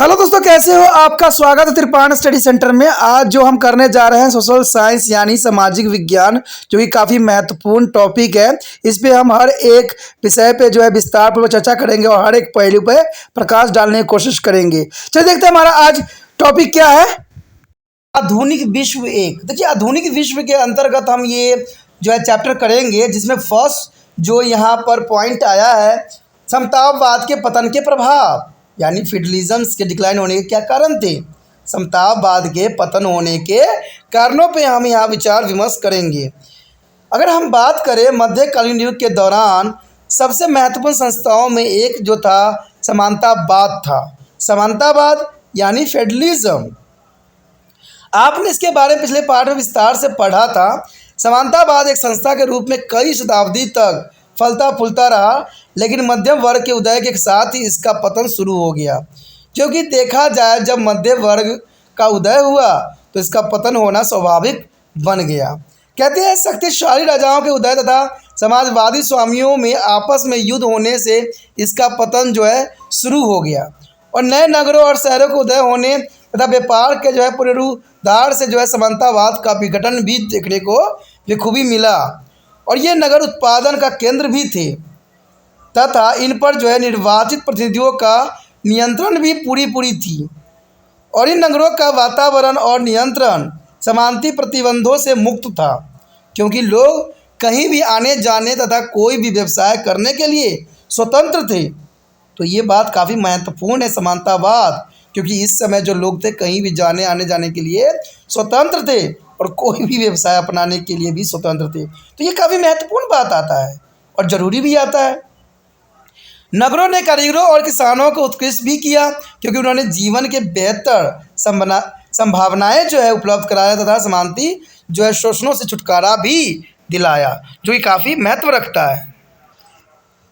Hello दोस्तों, कैसे हो? आपका स्वागत है त्रिपाण स्टडी सेंटर में। आज जो हम करने जा रहे हैं सोशल साइंस यानी सामाजिक विज्ञान, जो कि काफ़ी महत्वपूर्ण टॉपिक है। इस पे हम हर एक विषय पे जो है विस्तार पूर्वक चर्चा करेंगे और हर एक पहलू पे प्रकाश डालने की कोशिश करेंगे। चलिए देखते हैं हमारा आज टॉपिक क्या है। आधुनिक विश्व एक। देखिए, आधुनिक विश्व के अंतर्गत हम ये जो है चैप्टर करेंगे, जिसमें फर्स्ट जो यहाँ पर पॉइंट आया है, समतावाद के पतन के प्रभाव यानी फेडरलिज्म के डिक्लाइन होने के क्या कारण थे। समतावाद के पतन होने के कारणों पे हम यहाँ विचार विमर्श करेंगे। अगर हम बात करें मध्यकालीन युग के दौरान सबसे महत्वपूर्ण संस्थाओं में एक जो था समानतावाद था। समानतावाद यानी फेडरलिज्म, आपने इसके बारे में पिछले पाठ में विस्तार से पढ़ा था। समानतावाद एक संस्था के रूप में कई शताब्दी तक फलता फूलता रहा, लेकिन मध्यम वर्ग के उदय के साथ ही इसका पतन शुरू हो गया। क्योंकि देखा जाए, जब मध्य वर्ग का उदय हुआ तो इसका पतन होना स्वाभाविक बन गया। कहते हैं, शक्तिशाली राजाओं के उदय तथा समाजवादी स्वामियों में आपस में युद्ध होने से इसका पतन जो है शुरू हो गया, और नए नगरों और शहरों के उदय होने तथा व्यापार के जो है पुनरुद्धार से जो है समानतावाद का विघटन भी देखने को बखूबी मिला। और ये नगर उत्पादन का केंद्र भी थे तथा इन पर जो है निर्वाचित प्रतिनिधियों का नियंत्रण भी पूरी थी। और इन नगरों का वातावरण और नियंत्रण समानती प्रतिबंधों से मुक्त था, क्योंकि लोग कहीं भी आने जाने तथा कोई भी व्यवसाय करने के लिए स्वतंत्र थे। तो ये बात काफ़ी महत्वपूर्ण है, समानतावाद, क्योंकि इस समय जो लोग थे कहीं भी आने जाने के लिए स्वतंत्र थे और कोई भी व्यवसाय अपनाने के लिए भी स्वतंत्र थे। तो ये काफ़ी महत्वपूर्ण बात आता है और ज़रूरी भी आता है। नगरों ने कारीगरों और किसानों को उत्कृष्ट भी किया, क्योंकि उन्होंने जीवन के बेहतर संभावनाएं जो है उपलब्ध कराया तथा समानती जो है शोषणों से छुटकारा भी दिलाया, जो कि काफ़ी महत्व रखता है।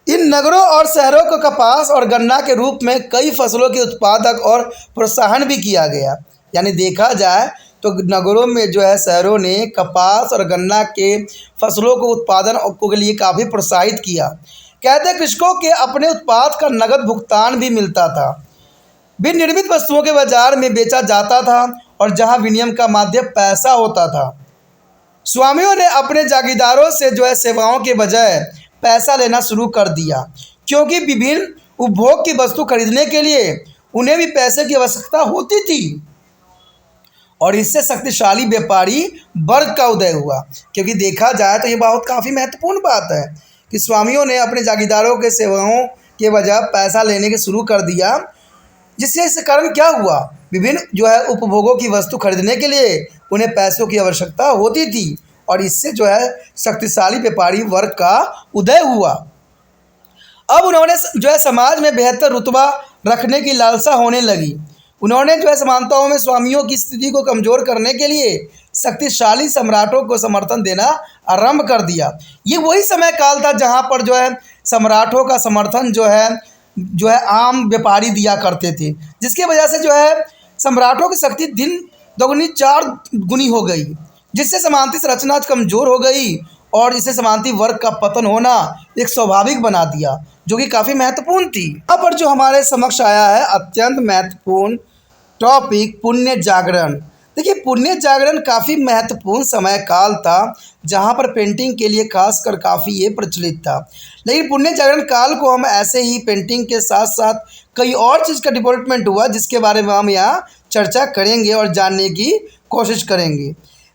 इन नगरों और शहरों को कपास और गन्ना के रूप में कई फसलों के उत्पादक और प्रोत्साहन भी किया गया। यानी देखा जाए तो नगरों में जो है शहरों ने कपास और गन्ना के फसलों को उत्पादन के लिए काफ़ी प्रोत्साहित किया। कहते हैं, कृषकों के अपने उत्पाद का नगद भुगतान भी मिलता था। विनिर्मित वस्तुओं के बाजार में बेचा जाता था और जहां विनिमय का माध्यम पैसा होता था। स्वामियों ने अपने जागीरदारों से जो है सेवाओं के बजाय पैसा लेना शुरू कर दिया, क्योंकि विभिन्न उपभोग की वस्तु खरीदने के लिए उन्हें भी पैसे की आवश्यकता होती थी। और इससे शक्तिशाली व्यापारी वर्ग का उदय हुआ। क्योंकि देखा जाए तो ये बहुत काफ़ी महत्वपूर्ण बात है कि स्वामियों ने अपने जागीरदारों के सेवाओं के बजाय पैसा लेने के शुरू कर दिया, जिससे इस कारण क्या हुआ, विभिन्न जो है उपभोगों की वस्तु खरीदने के लिए उन्हें पैसों की आवश्यकता होती थी, और इससे जो है शक्तिशाली व्यापारी वर्ग का उदय हुआ। अब उन्होंने जो है समाज में बेहतर रुतबा रखने की लालसा होने लगी। उन्होंने जो है समानताओं में स्वामियों की स्थिति को कमज़ोर करने के लिए शक्तिशाली सम्राटों को समर्थन देना आरंभ कर दिया। ये वही समय काल था जहाँ पर जो है सम्राटों का समर्थन जो है आम व्यापारी दिया करते थे, जिसकी वजह से जो है सम्राटों की शक्ति दिन दोगुनी 4 गुनी हो गई, जिससे समानती संरचना कमज़ोर हो गई और इससे समानती वर्ग का पतन होना एक स्वाभाविक बना दिया, जो कि काफ़ी महत्वपूर्ण थी। यहाँ पर जो हमारे समक्ष आया है अत्यंत महत्वपूर्ण टॉपिक, पुण्य जागरण। देखिए, पुण्य जागरण काफ़ी महत्वपूर्ण समय काल था, जहाँ पर पेंटिंग के लिए खासकर काफ़ी ये प्रचलित था। लेकिन पुण्य जागरण काल को हम ऐसे ही पेंटिंग के साथ साथ कई और चीज़ का डेवलपमेंट हुआ, जिसके बारे में हम यहाँ चर्चा करेंगे और जानने की कोशिश करेंगे।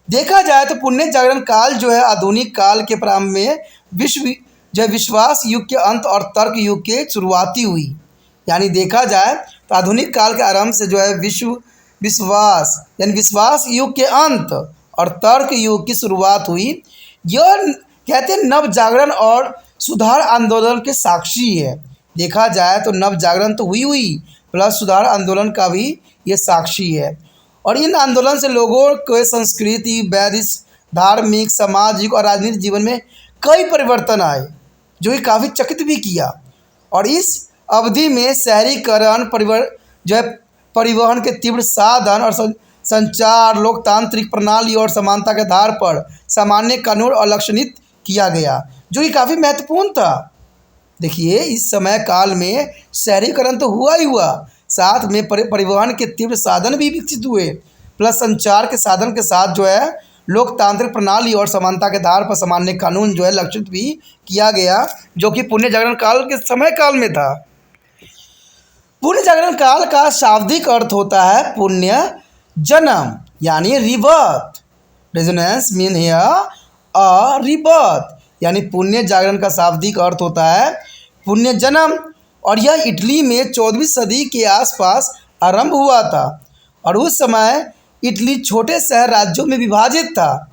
देखा जाए तो पुण्य जागरण काल जो है आधुनिक काल के प्रारंभ में विश्वास युग के अंत और तर्क युग के शुरुआती हुई। यानी देखा जाए तो आधुनिक काल के आरंभ से जो है विश्वास युग के अंत और तर्क युग की शुरुआत हुई। यह कहते हैं नव जागरण और सुधार आंदोलन के साक्षी है। देखा जाए तो नव जागरण तो हुई प्लस सुधार आंदोलन का भी ये साक्षी है। और इन आंदोलन से लोगों के संस्कृति, वैदिक, धार्मिक, सामाजिक और राजनीतिक जीवन में कई परिवर्तन आए, जो कि काफ़ी चकित भी किया। और इस अवधि में शहरीकरण, परिवहन के तीव्र साधन और संचार, लोकतांत्रिक प्रणाली और समानता के आधार पर सामान्य कानून और लक्षणित किया गया, जो कि काफ़ी महत्वपूर्ण था। देखिए, इस समय काल में शहरीकरण तो हुआ ही हुआ, साथ में परिवहन के तीव्र साधन भी विकसित हुए, प्लस संचार के साधन के साथ जो है लोकतांत्रिक प्रणाली और समानता के आधार पर सामान्य कानून जो है लक्षित भी किया गया, जो कि पुण्य जागरण काल के समय काल में था। पुण्य जागरण काल का शाब्दिक अर्थ होता है पुण्य जन्म यानी rebirth. Resonance mean here a rebirth, यानी पुण्य जागरण का शाब्दिक अर्थ होता है पुण्य जन्म। और यह इटली में 14वीं सदी के आसपास आरंभ हुआ था और उस समय इटली छोटे शहर राज्यों में विभाजित था।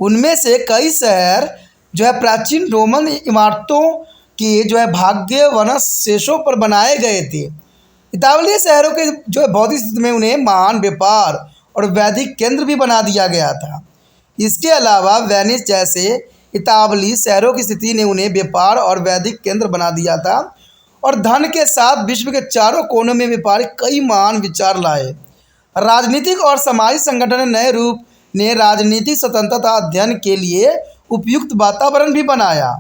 उनमें से कई शहर जो है प्राचीन रोमन इमारतों के जो है भाग्यवंशेषों पर बनाए गए थे। इतालवी शहरों के जो है भौतिक स्थिति में उन्हें महान व्यापार और वैदिक केंद्र भी बना दिया गया था। इसके अलावा वेनिस जैसे इतालवी शहरों की स्थिति ने उन्हें व्यापार और वैदिक केंद्र बना दिया था और धन के साथ विश्व के चारों कोनों में व्यापारी कई महान विचार लाए। राजनीतिक और सामाजिक संगठन नए रूप ने राजनीतिक स्वतंत्रता अध्ययन के लिए उपयुक्त वातावरण भी बनाया।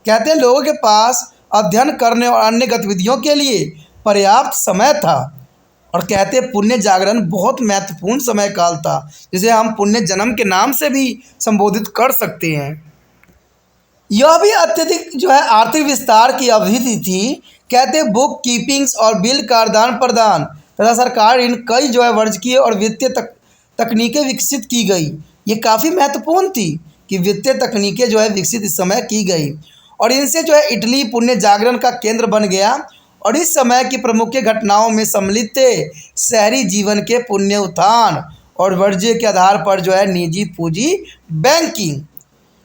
कहते हैं लोगों के पास अध्ययन करने और अन्य गतिविधियों के लिए पर्याप्त समय था और कहते हैं पुण्य जागरण बहुत महत्वपूर्ण समय काल था, जिसे हम पुण्य जन्म के नाम से भी संबोधित कर सकते हैं। यह भी अत्यधिक जो है आर्थिक विस्तार की अवधि थी। कहते हैं बुक कीपिंग्स और बिल का आदान प्रदान तथा सरकार इन कई जो है वाणिज्यिक और वित्तीय तकनीकें विकसित की गई। ये काफ़ी महत्वपूर्ण थी कि वित्तीय तकनीकें जो है विकसित इस समय की गई और इनसे जो है इटली पुण्य जागरण का केंद्र बन गया। और इस समय की प्रमुख घटनाओं में सम्मिलित थे शहरी जीवन के पुण्य उत्थान और वाणिज्य के आधार पर जो है निजी पूंजी बैंकिंग।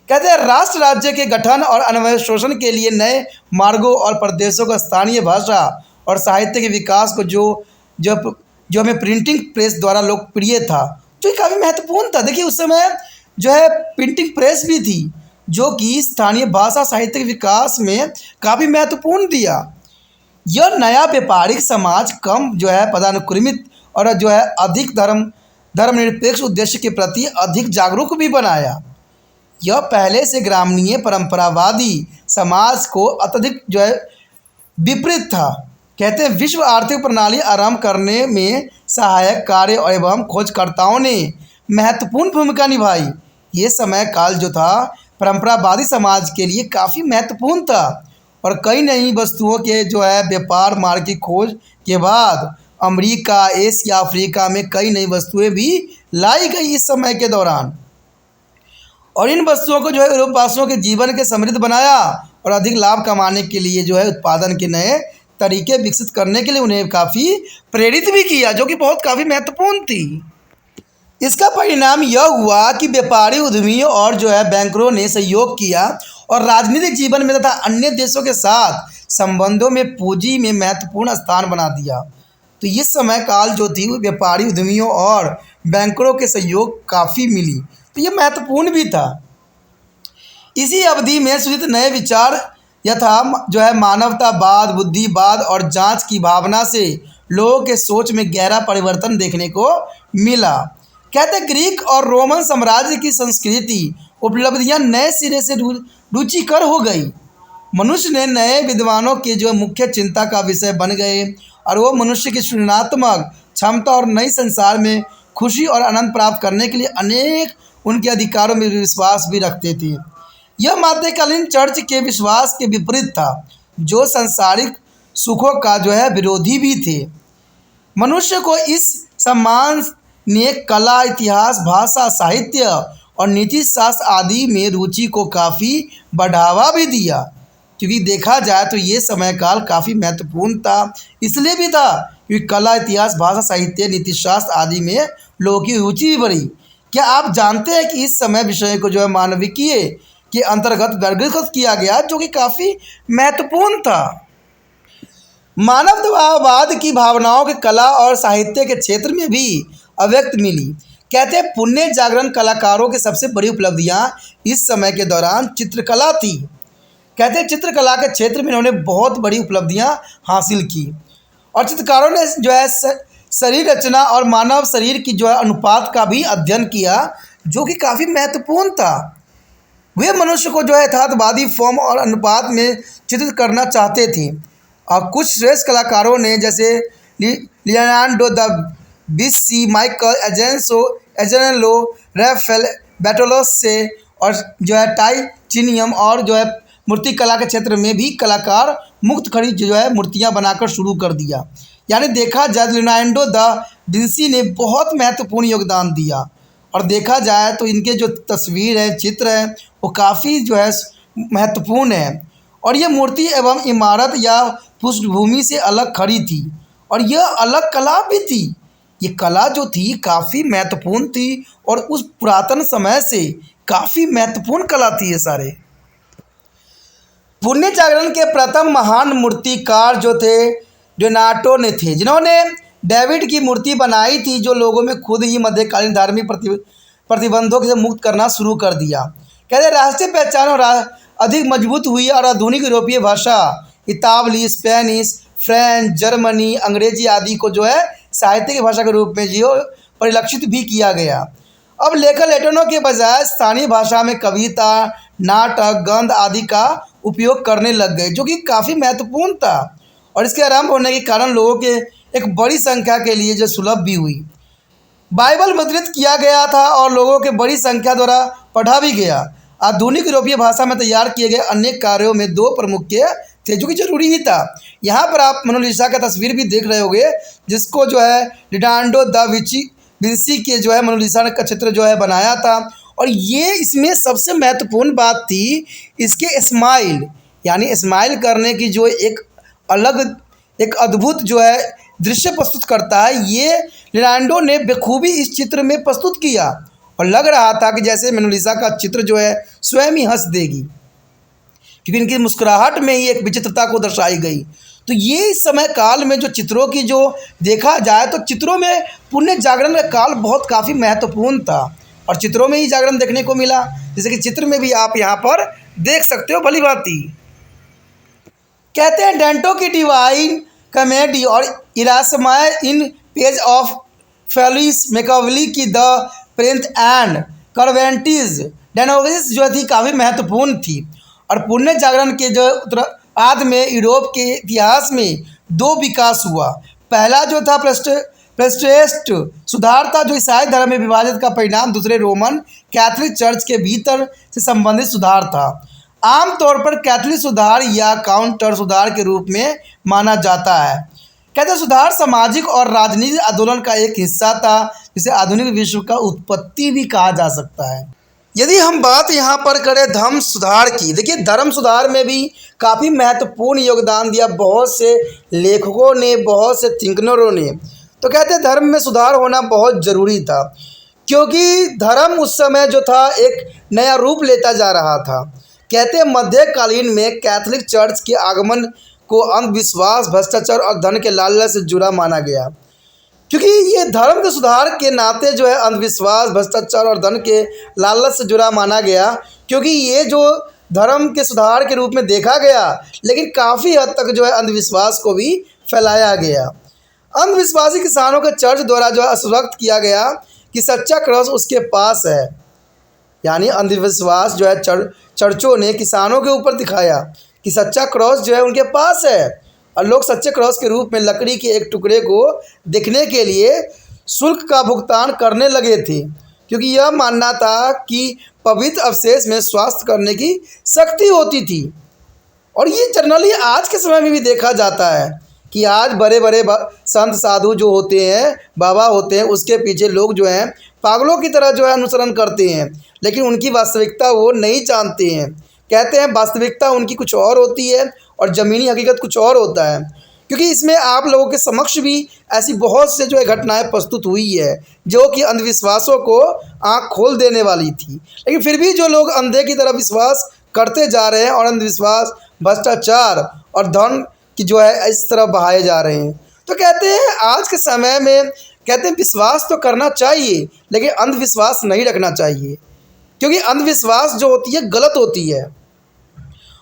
कहते हैं राष्ट्र राज्य के गठन और अन्वेषण के लिए नए मार्गों और प्रदेशों का स्थानीय भाषा और साहित्य के विकास को जो हमें प्रिंटिंग प्रेस द्वारा लोकप्रिय था, जो काफ़ी महत्वपूर्ण था। देखिए उस समय जो है प्रिंटिंग प्रेस भी थी, जो कि स्थानीय भाषा साहित्य के विकास में काफ़ी महत्वपूर्ण दिया। यह नया व्यापारिक समाज कम जो है पदानुक्रमित और जो है अधिक धर्मनिरपेक्ष उद्देश्य के प्रति अधिक जागरूक भी बनाया। यह पहले से ग्रामीण परंपरावादी समाज को अत्यधिक जो है विपरीत था। कहते हैं विश्व आर्थिक प्रणाली आरंभ करने में सहायक कार्य एवं खोजकर्ताओं ने महत्वपूर्ण भूमिका निभाई। ये समय काल जो था परंपरावादी समाज के लिए काफ़ी महत्वपूर्ण था और कई नई वस्तुओं के जो है व्यापार मार्ग की खोज के बाद अमेरिका, एशिया, अफ्रीका में कई नई वस्तुएं भी लाई गई इस समय के दौरान और इन वस्तुओं को जो है यूरोपवासियों के जीवन के समृद्ध बनाया और अधिक लाभ कमाने के लिए जो है उत्पादन के नए तरीके विकसित करने के लिए उन्हें काफ़ी प्रेरित भी किया, जो कि बहुत काफ़ी महत्वपूर्ण थी। इसका परिणाम यह हुआ कि व्यापारी उद्यमियों और जो है बैंकरों ने सहयोग किया और राजनीतिक जीवन में तथा अन्य देशों के साथ संबंधों में पूंजी में महत्वपूर्ण स्थान बना दिया। तो इस समय काल जो थी वो व्यापारी उद्यमियों और बैंकरों के सहयोग काफ़ी मिली, तो ये महत्वपूर्ण भी था। इसी अवधि में सूचित नए विचार यथा जो है मानवतावाद, बुद्धिवाद और जांच की भावना से लोगों के सोच में गहरा परिवर्तन देखने को मिला। कहते ग्रीक और रोमन साम्राज्य की संस्कृति उपलब्धियां नए सिरे से रुचिकर हो गई। मनुष्य ने नए विद्वानों के जो मुख्य चिंता का विषय बन गए और वो मनुष्य की सृजनात्मक क्षमता और नई संसार में खुशी और आनंद प्राप्त करने के लिए अनेक उनके अधिकारों में विश्वास भी रखते थे। यह मध्यकालीन चर्च के विश्वास के विपरीत था, जो सांसारिक सुखों का जो है विरोधी भी थे। मनुष्य को इस सम्मान ने कला, इतिहास, भाषा, साहित्य और नीति शास्त्र आदि में रुचि को काफ़ी बढ़ावा भी दिया, क्योंकि देखा जाए तो ये समय काल काफ़ी महत्वपूर्ण था। इसलिए भी था क्योंकि कला, इतिहास, भाषा, साहित्य, नीति शास्त्र आदि में लोगों की रुचि भी बढ़ी। क्या आप जानते हैं कि इस समय विषय को जो है मानविकीय के अंतर्गत वर्गीकृत किया गया, जो कि काफ़ी महत्वपूर्ण था। मानवतावाद की भावनाओं के कला और साहित्य के क्षेत्र में भी अव्यक्त मिली। कहते हैं पुण्य जागरण कलाकारों की सबसे बड़ी उपलब्धियां इस समय के दौरान चित्रकला थी। कहते हैं चित्रकला के क्षेत्र में इन्होंने बहुत बड़ी उपलब्धियां हासिल की और चित्रकारों ने जो है शरीर रचना और मानव शरीर की जो है अनुपात का भी अध्ययन किया, जो कि काफ़ी महत्वपूर्ण था। वे मनुष्य को जो है यथार्थवादी फॉर्म और अनुपात में चित्रित करना चाहते थे और कुछ श्रेष्ठ कलाकारों ने जैसे Leonardo da Vinci, Michelangelo, Raphael बेटोलोस से, और जो है टाइटेनियम और जो है मूर्तिकला के क्षेत्र में भी कलाकार मुक्त खड़ी जो है मूर्तियां बनाकर शुरू कर दिया। यानी देखा जाए लियोनार्डो दा विंसी ने बहुत महत्वपूर्ण योगदान दिया, और देखा जाए तो इनके जो तस्वीर है, चित्र है, वो काफ़ी जो है महत्वपूर्ण है। और ये मूर्ति एवं इमारत या पृष्ठभूमि से अलग खड़ी थी, और यह अलग कला भी थी। ये कला जो थी काफ़ी महत्वपूर्ण थी, और उस पुरातन समय से काफ़ी महत्वपूर्ण कला थी ये सारे। पुण्य जागरण के प्रथम महान मूर्तिकार जो थे लियोनार्डो ने थे, जिन्होंने डेविड की मूर्ति बनाई थी, जो लोगों में खुद ही मध्यकालीन धार्मिक प्रतिबंधों से मुक्त करना शुरू कर दिया। कहते राष्ट्रीय पहचान और अधिक मजबूत हुई, और आधुनिक यूरोपीय भाषा इतालवी, स्पेनिश, फ्रेंच, जर्मनी, अंग्रेजी आदि को जो है साहित्य की भाषा के रूप में जो परिलक्षित भी किया गया। अब लेखक लेटनों के बजाय स्थानीय भाषा में कविता, नाटक, गंध आदि का उपयोग करने लग गए, जो कि काफ़ी महत्वपूर्ण था, और इसके आरंभ होने के कारण लोगों के एक बड़ी संख्या के लिए जो सुलभ भी हुई। बाइबल मुद्रित किया गया था और लोगों के बड़ी संख्या द्वारा पढ़ा भी गया। आधुनिक यूरोपीय भाषा में तैयार किए गए अन्य कार्यों में दो प्रमुख थे, जो कि जरूरी ही था। यहाँ पर आप मोनालिसा का तस्वीर भी देख रहे होंगे, जिसको जो है लियोनार्डो दा विंसी के जो है मोनालिसा का चित्र जो है बनाया था। और ये इसमें सबसे महत्वपूर्ण बात थी इसके स्माइल, यानी स्माइल करने की जो एक अलग एक अद्भुत जो है दृश्य प्रस्तुत करता है, ये लियोनार्डो ने बखूबी इस चित्र में प्रस्तुत किया, और लग रहा था कि जैसे मोनालिसा का चित्र जो है स्वयं ही हंस देगी, क्योंकि इनकी मुस्कुराहट में ही एक विचित्रता को दर्शाई गई। तो ये इस समय काल में जो चित्रों की जो देखा जाए तो चित्रों में पुण्य जागरण का काल बहुत काफ़ी महत्वपूर्ण था, और चित्रों में ही जागरण देखने को मिला, जैसे कि चित्र में भी आप यहाँ पर देख सकते हो भली भांति। कहते हैं डेंटो की डिवाइन कॉमेडी और Erasmus in praise of folly Machiavelli की द प्रिंस एंड करवेंटीज डेनोविस जो थी काफ़ी महत्वपूर्ण थी। और पुण्य जागरण के जो उत्तरार्ध में यूरोप के इतिहास में दो विकास हुआ। पहला जो था प्रोटेस्टेंट सुधार था, जो ईसाई धर्म में विभाजित का परिणाम। दूसरे रोमन कैथोलिक चर्च के भीतर से संबंधित सुधार था। आमतौर पर कैथोलिक सुधार या काउंटर सुधार के रूप में माना जाता है। कहते सुधार सामाजिक और राजनीतिक आंदोलन का एक हिस्सा था, जिसे आधुनिक विश्व का उत्पत्ति भी कहा जा सकता है। यदि हम बात यहाँ पर करें धर्म सुधार की, देखिए धर्म सुधार में भी काफ़ी महत्वपूर्ण योगदान दिया बहुत से लेखकों ने, बहुत से थिंकनरों ने। तो कहते हैं धर्म में सुधार होना बहुत ज़रूरी था, क्योंकि धर्म उस समय जो था एक नया रूप लेता जा रहा था। कहते हैं मध्यकालीन में कैथोलिक चर्च के आगमन को अंधविश्वास, भ्रष्टाचार और धन के लालच से जुड़ा माना गया, क्योंकि ये धर्म के सुधार के नाते जो है अंधविश्वास, भ्रष्टाचार और धन के लालच से जुड़ा माना गया, क्योंकि ये जो धर्म के सुधार के रूप में देखा गया, लेकिन काफ़ी हद तक जो है अंधविश्वास को भी फैलाया गया। अंधविश्वासी किसानों के चर्च द्वारा जो है आश्वस्त किया गया कि सच्चा क्रॉस उसके पास है, यानी अंधविश्वास जो है चर्चों ने किसानों के ऊपर दिखाया कि सच्चा क्रॉस जो है उनके पास है, और लोग सच्चे क्रॉस के रूप में लकड़ी के एक टुकड़े को देखने के लिए शुल्क का भुगतान करने लगे थे, क्योंकि यह मानना था कि पवित्र अवशेष में स्वास्थ्य करने की शक्ति होती थी। और ये जनरली आज के समय में भी देखा जाता है कि आज बड़े बड़े संत साधु जो होते हैं, बाबा होते हैं, उसके पीछे लोग जो हैं पागलों की तरह जो है अनुसरण करते हैं, लेकिन उनकी वास्तविकता वो नहीं जानते हैं। कहते हैं वास्तविकता उनकी कुछ और होती है और ज़मीनी हकीकत कुछ और होता है, क्योंकि इसमें आप लोगों के समक्ष भी ऐसी बहुत से जो है घटनाएं प्रस्तुत हुई है जो कि अंधविश्वासों को आँख खोल देने वाली थी, लेकिन फिर भी जो लोग अंधे की तरह विश्वास करते जा रहे हैं और अंधविश्वास, भ्रष्टाचार और धन की जो है इस तरह बहाए जा रहे हैं। तो कहते हैं आज के समय में कहते हैं विश्वास तो करना चाहिए, लेकिन अंधविश्वास नहीं रखना चाहिए, क्योंकि अंधविश्वास जो होती है गलत होती है।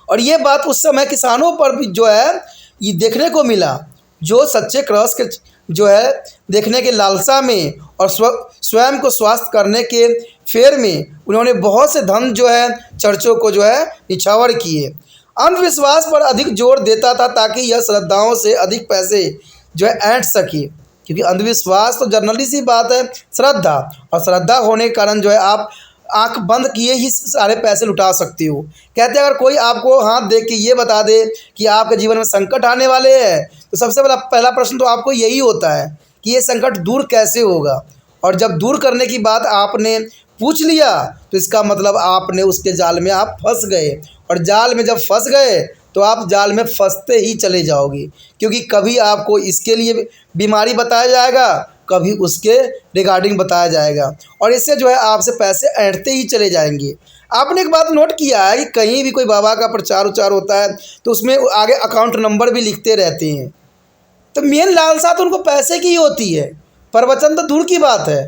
और ये बात उस समय किसानों पर भी जो है ये देखने को मिला, जो सच्चे क्रॉस के जो है देखने के लालसा में और स्वयं को स्वास्थ्य करने के फेर में उन्होंने बहुत से धन जो है चर्चों को जो है निछावर किए। अंधविश्वास पर अधिक जोर देता था ताकि यह श्रद्धाओं से अधिक पैसे जो है ऐंठ सके, क्योंकि अंधविश्वास तो जनरली सी बात है श्रद्धा, और श्रद्धा होने के कारण जो है आप आंख बंद किए ही सारे पैसे लुटा सकते हो। कहते हैं अगर कोई आपको हाथ देख के ये बता दे कि आपके जीवन में संकट आने वाले हैं, तो सबसे पहला प्रश्न तो आपको यही होता है कि ये संकट दूर कैसे होगा। और जब दूर करने की बात आपने पूछ लिया तो इसका मतलब आपने उसके जाल में आप फंस गए, और जाल में जब फंस गए तो आप जाल में फंसते ही चले जाओगे, क्योंकि कभी आपको इसके लिए बीमारी बताया जाएगा, कभी उसके रिगार्डिंग बताया जाएगा, और इससे जो है आपसे पैसे ऐंठते ही चले जाएंगे। आपने एक बात नोट किया है कि कहीं भी कोई बाबा का प्रचार उचार होता है तो उसमें आगे अकाउंट नंबर भी लिखते रहते हैं। तो मेन लालसा तो उनको पैसे की ही होती है, प्रवचन तो दूर की बात है।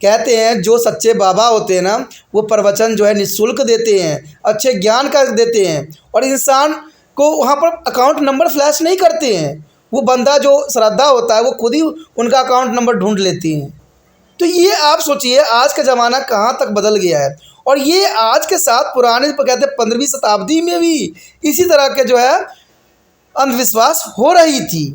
कहते हैं जो सच्चे बाबा होते हैं ना, वो प्रवचन जो है निःशुल्क देते हैं, अच्छे ज्ञान का देते हैं, और इंसान को वहाँ पर अकाउंट नंबर फ्लैश नहीं करते हैं। वो बंदा जो श्रद्धा होता है वो खुद ही उनका अकाउंट नंबर ढूंढ लेती हैं। तो ये आप सोचिए आज का ज़माना कहाँ तक बदल गया है, और ये आज के साथ पुराने कहते हैं 15वीं शताब्दी में भी इसी तरह के जो है अंधविश्वास हो रही थी।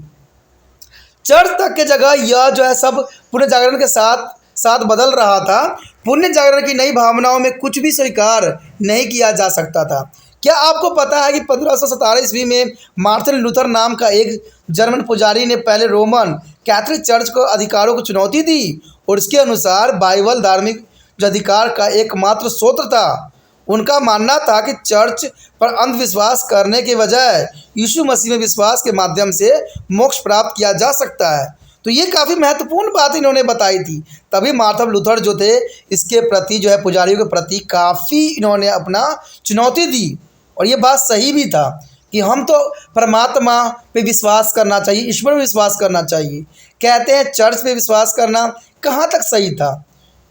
चर्च तक के जगह यह जो है सब पुण्य जागरण के साथ साथ बदल रहा था। पुण्य जागरण की नई भावनाओं में कुछ भी स्वीकार नहीं किया जा सकता था। क्या आपको पता है कि 1517 ईस्वी में मार्टिन लूथर नाम का एक जर्मन पुजारी ने पहले रोमन कैथोलिक चर्च को अधिकारों को चुनौती दी, और इसके अनुसार बाइबल धार्मिक जो अधिकार का एकमात्र स्रोत था। उनका मानना था कि चर्च पर अंधविश्वास करने के बजाय यीशु मसीह में विश्वास के माध्यम से मोक्ष प्राप्त किया जा सकता है। तो ये काफ़ी महत्वपूर्ण बात इन्होंने बताई थी। तभी मार्टिन लूथर जो थे इसके प्रति जो है पुजारियों के प्रति काफ़ी इन्होंने अपना चुनौती दी, और ये बात सही भी था कि हम तो परमात्मा पे विश्वास करना चाहिए, ईश्वर पे विश्वास करना चाहिए। कहते हैं चर्च पे विश्वास करना कहाँ तक सही था,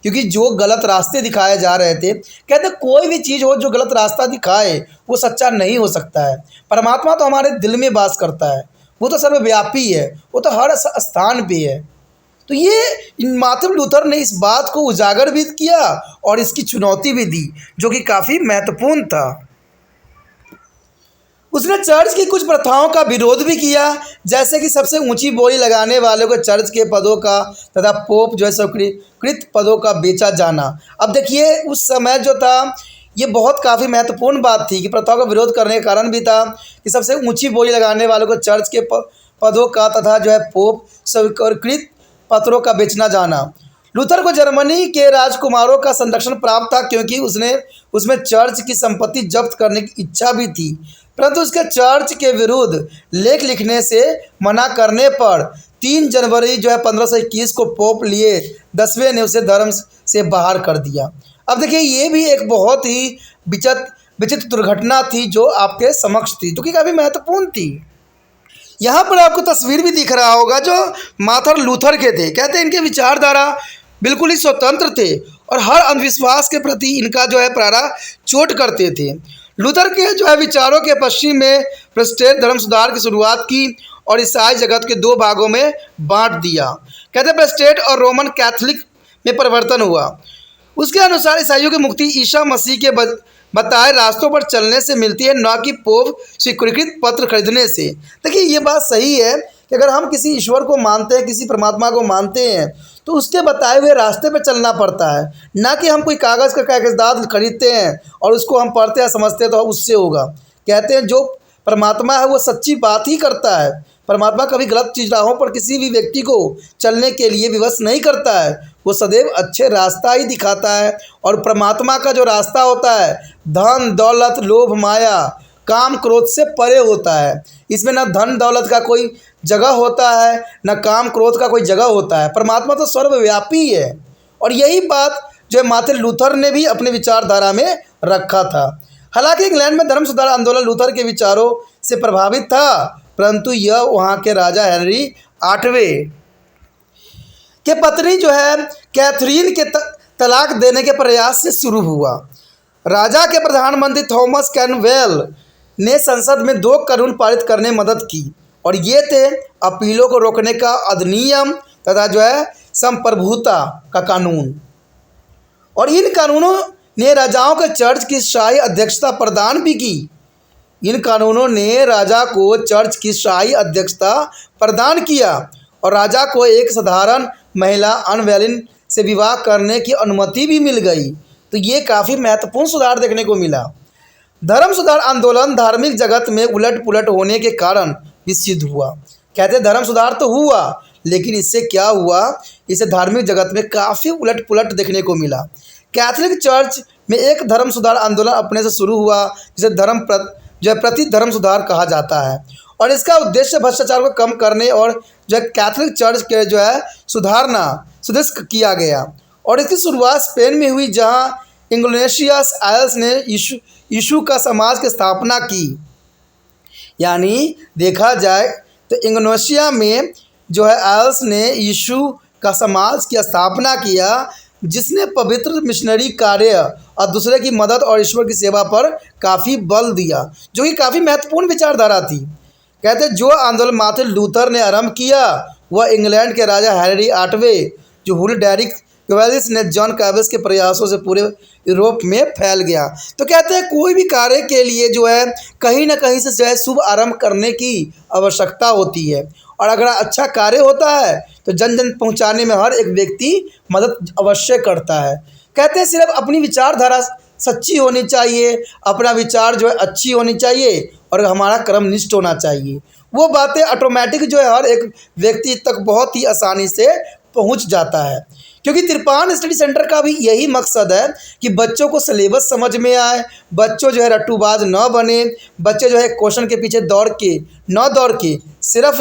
क्योंकि जो गलत रास्ते दिखाए जा रहे थे, कहते कोई भी चीज़ हो जो गलत रास्ता दिखाए वो सच्चा नहीं हो सकता है। परमात्मा तो हमारे दिल में वास करता है, वो तो सर्वव्यापी है, वो तो हर स्थान पे है। तो ये मार्टिन लूथर ने इस बात को उजागर भी किया और इसकी चुनौती भी दी, जो कि काफ़ी महत्वपूर्ण था। उसने चर्च की कुछ प्रथाओं का विरोध भी किया, जैसे कि सबसे ऊंची बोली लगाने वालों को चर्च के पदों का तथा पोप जो है स्वीकृत पदों का बेचा जाना। अब देखिए उस समय जो था ये बहुत काफ़ी महत्वपूर्ण बात थी कि प्रथाओं का विरोध करने का कारण भी था कि सबसे ऊंची बोली लगाने वालों को चर्च के पदों का तथा जो है पोप स्वीकृत पत्रों का बेचना जाना। लूथर को जर्मनी के राजकुमारों का संरक्षण प्राप्त था, क्योंकि उसने उसमें चर्च की संपत्ति जब्त करने की इच्छा भी थी, परंतु उसके चर्च के विरुद्ध लेख लिखने से मना करने पर 3 जनवरी जो है 1521 को पोप लिए 10वें ने उसे धर्म से बाहर कर दिया। अब देखिए ये भी एक बहुत ही विचित्र दुर्घटना थी जो आपके समक्ष थी, जो कि काफ़ी महत्वपूर्ण थी। यहाँ पर आपको तस्वीर भी दिख रहा होगा जो मार्टिन लूथर के थे। कहते हैं इनके विचारधारा बिल्कुल ही स्वतंत्र थे और हर अंधविश्वास के प्रति इनका जो है प्रारा चोट करते थे। लूथर के जो है विचारों के पश्चिम में प्रोटेस्टेंट धर्म सुधार की शुरुआत की और ईसाई जगत के 2 भागों में बांट दिया। कहते हैं प्रोटेस्टेंट और रोमन कैथोलिक में परिवर्तन हुआ। उसके अनुसार ईसाइयों की मुक्ति ईसा मसीह के बताए रास्तों पर चलने से मिलती है, न कि पोप स्वीकृत पत्र खरीदने से। देखिए ये बात सही है कि अगर हम किसी ईश्वर को मानते हैं, किसी परमात्मा को मानते हैं, तो उसके बताए हुए रास्ते पे चलना पड़ता है, ना कि हम कोई कागज़ का कागज़दाद खरीदते हैं और उसको हम पढ़ते हैं समझते हैं तो उससे होगा। कहते हैं जो परमात्मा है वो सच्ची बात ही करता है। परमात्मा कभी गलत चीज राहों पर किसी भी व्यक्ति को चलने के लिए विवश नहीं करता है, वो सदैव अच्छे रास्ता ही दिखाता है। और परमात्मा का जो रास्ता होता है धन दौलत लोभ माया काम क्रोध से परे होता है। इसमें न धन दौलत का कोई जगह होता है, न काम क्रोध का कोई जगह होता है। परमात्मा तो सर्वव्यापी है, और यही बात जो है मार्टिन लूथर ने भी अपने विचारधारा में रखा था। हालांकि इंग्लैंड में धर्म सुधार आंदोलन लूथर के विचारों से प्रभावित था, परंतु यह वहाँ के राजा हेनरी 8वें के पत्नी जो है कैथरीन के तलाक देने के प्रयास से शुरू हुआ। राजा के प्रधानमंत्री थॉमस कैनवेल ने संसद में 2 कानून पारित करने में मदद की, और ये थे अपीलों को रोकने का अधिनियम तथा जो है संप्रभुता का कानून। और इन कानूनों ने राजाओं के चर्च की शाही अध्यक्षता प्रदान भी की। इन कानूनों ने राजा को चर्च की शाही अध्यक्षता प्रदान किया और राजा को एक साधारण महिला अनवेलिन से विवाह करने की अनुमति भी मिल गई। तो ये काफ़ी महत्वपूर्ण सुधार देखने को मिला। धर्म सुधार आंदोलन धार्मिक जगत में उलट पुलट होने के कारण विसिद्ध हुआ। कहते हैं धर्म सुधार तो हुआ, लेकिन इससे क्या हुआ, इसे धार्मिक जगत में काफ़ी उलट पुलट देखने को मिला। कैथोलिक चर्च में एक धर्म सुधार आंदोलन अपने से शुरू हुआ, जिसे प्रति धर्म सुधार कहा जाता है, और इसका उद्देश्य भ्रष्टाचार को कम करने और कैथोलिक चर्च के सुदृढ़ किया गया। और इसकी शुरुआत स्पेन में हुई, जहाँ इग्नाशियस आयल्स ने यीशु का समाज की स्थापना की। यानी देखा जाए तो इग्नाशिया में आयल्स ने यीशु का समाज की स्थापना किया, जिसने पवित्र मिशनरी कार्य और दूसरे की मदद और ईश्वर की सेवा पर काफ़ी बल दिया, जो कि काफ़ी महत्वपूर्ण विचारधारा थी। कहते जो आंदोलन मार्टिन लूथर ने आरंभ किया, वह इंग्लैंड के राजा हेनरी आठवें, जो हुलडेरिक क्वेलिस ने जॉन कैल्विन के प्रयासों से पूरे यूरोप में फैल गया। तो कहते हैं कोई भी कार्य के लिए कहीं ना कहीं से शुभ आरंभ करने की आवश्यकता होती है, और अगर अच्छा कार्य होता है तो जन जन पहुंचाने में हर एक व्यक्ति मदद अवश्य करता है। कहते हैं सिर्फ अपनी विचारधारा सच्ची होनी चाहिए, अपना विचार अच्छी होनी चाहिए, और हमारा कर्मनिष्ठ होना चाहिए। वो बातें ऑटोमेटिक हर एक व्यक्ति तक बहुत ही आसानी से पहुंच जाता है, क्योंकि तिरपान स्टडी सेंटर का भी यही मकसद है कि बच्चों को सिलेबस समझ में आए, बच्चों रट्टूबाज न बने, बच्चे क्वेश्चन के पीछे दौड़ के सिर्फ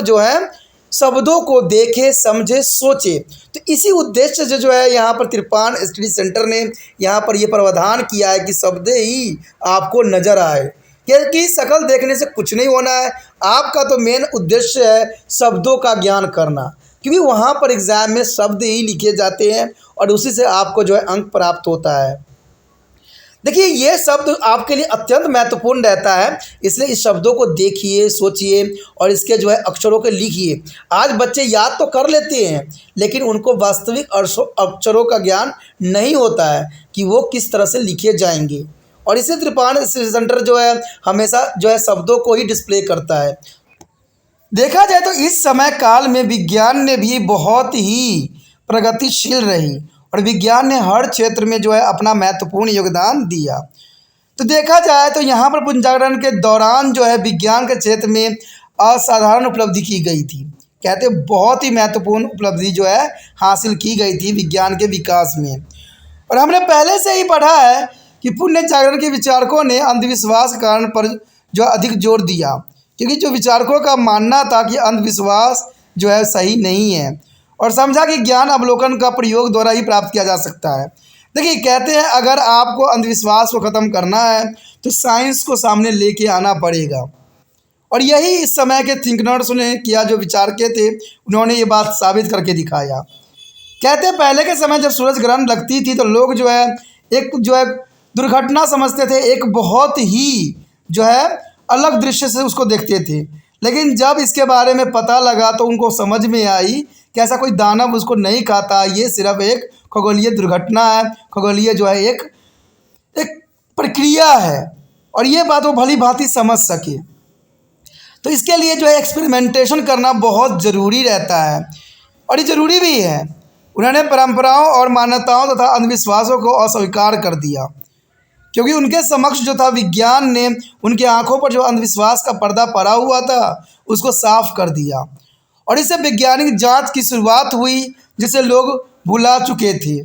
शब्दों को देखे, समझे, सोचे। तो इसी उद्देश्य से यहाँ पर तिरपान स्टडी सेंटर ने यहाँ पर ये प्रावधान किया है कि शब्द ही आपको नज़र आए, क्योंकि शकल देखने से कुछ नहीं होना है। आपका तो मेन उद्देश्य है शब्दों का ज्ञान करना, क्योंकि वहाँ पर एग्ज़ाम में शब्द ही लिखे जाते हैं और उसी से आपको अंक प्राप्त होता है। देखिए ये शब्द आपके लिए अत्यंत महत्वपूर्ण रहता है, इसलिए इस शब्दों को देखिए, सोचिए और इसके अक्षरों को लिखिए। आज बच्चे याद तो कर लेते हैं, लेकिन उनको वास्तविक अक्षरों का ज्ञान नहीं होता है कि वो किस तरह से लिखे जाएंगे। और इसे तिरपान सेंटर हमेशा शब्दों को ही डिस्प्ले करता है। देखा जाए तो इस समय काल में विज्ञान ने भी बहुत ही प्रगतिशील रही, और विज्ञान ने हर क्षेत्र में अपना महत्वपूर्ण योगदान दिया। तो देखा जाए तो यहाँ पर पुनर्जागरण के दौरान विज्ञान के क्षेत्र में असाधारण उपलब्धि की गई थी। कहते बहुत ही महत्वपूर्ण उपलब्धि हासिल की गई थी विज्ञान के विकास में। और हमने पहले से ही पढ़ा है कि पुनर्जागरण के विचारकों ने अंधविश्वास के कारण पर अधिक जोर दिया, क्योंकि जो विचारकों का मानना था कि अंधविश्वास सही नहीं है, और समझा कि ज्ञान अवलोकन का प्रयोग द्वारा ही प्राप्त किया जा सकता है। देखिए कहते हैं अगर आपको अंधविश्वास को ख़त्म करना है तो साइंस को सामने लेके आना पड़ेगा, और यही इस समय के थिंकनर्स ने किया। जो विचारक थे उन्होंने ये बात साबित करके दिखाया। कहते हैं पहले के समय जब सूरज ग्रहण लगती थी तो लोग एक दुर्घटना समझते थे, एक बहुत ही अलग दृश्य से उसको देखते थे। लेकिन जब इसके बारे में पता लगा तो उनको समझ में आई कि ऐसा कोई दानव उसको नहीं खाता, ये सिर्फ एक खगोलीय दुर्घटना है, खगोलीय एक प्रक्रिया है, और ये बात वो भली भांति समझ सके। तो इसके लिए एक्सपेरिमेंटेशन करना बहुत ज़रूरी रहता है, और ये ज़रूरी भी है। उन्होंने परंपराओं और मान्यताओं तथा अंधविश्वासों को अस्वीकार कर दिया, क्योंकि उनके समक्ष विज्ञान ने उनकी आंखों पर अंधविश्वास का पर्दा पड़ा हुआ था उसको साफ कर दिया, और इससे वैज्ञानिक जांच की शुरुआत हुई जिसे लोग भुला चुके थे।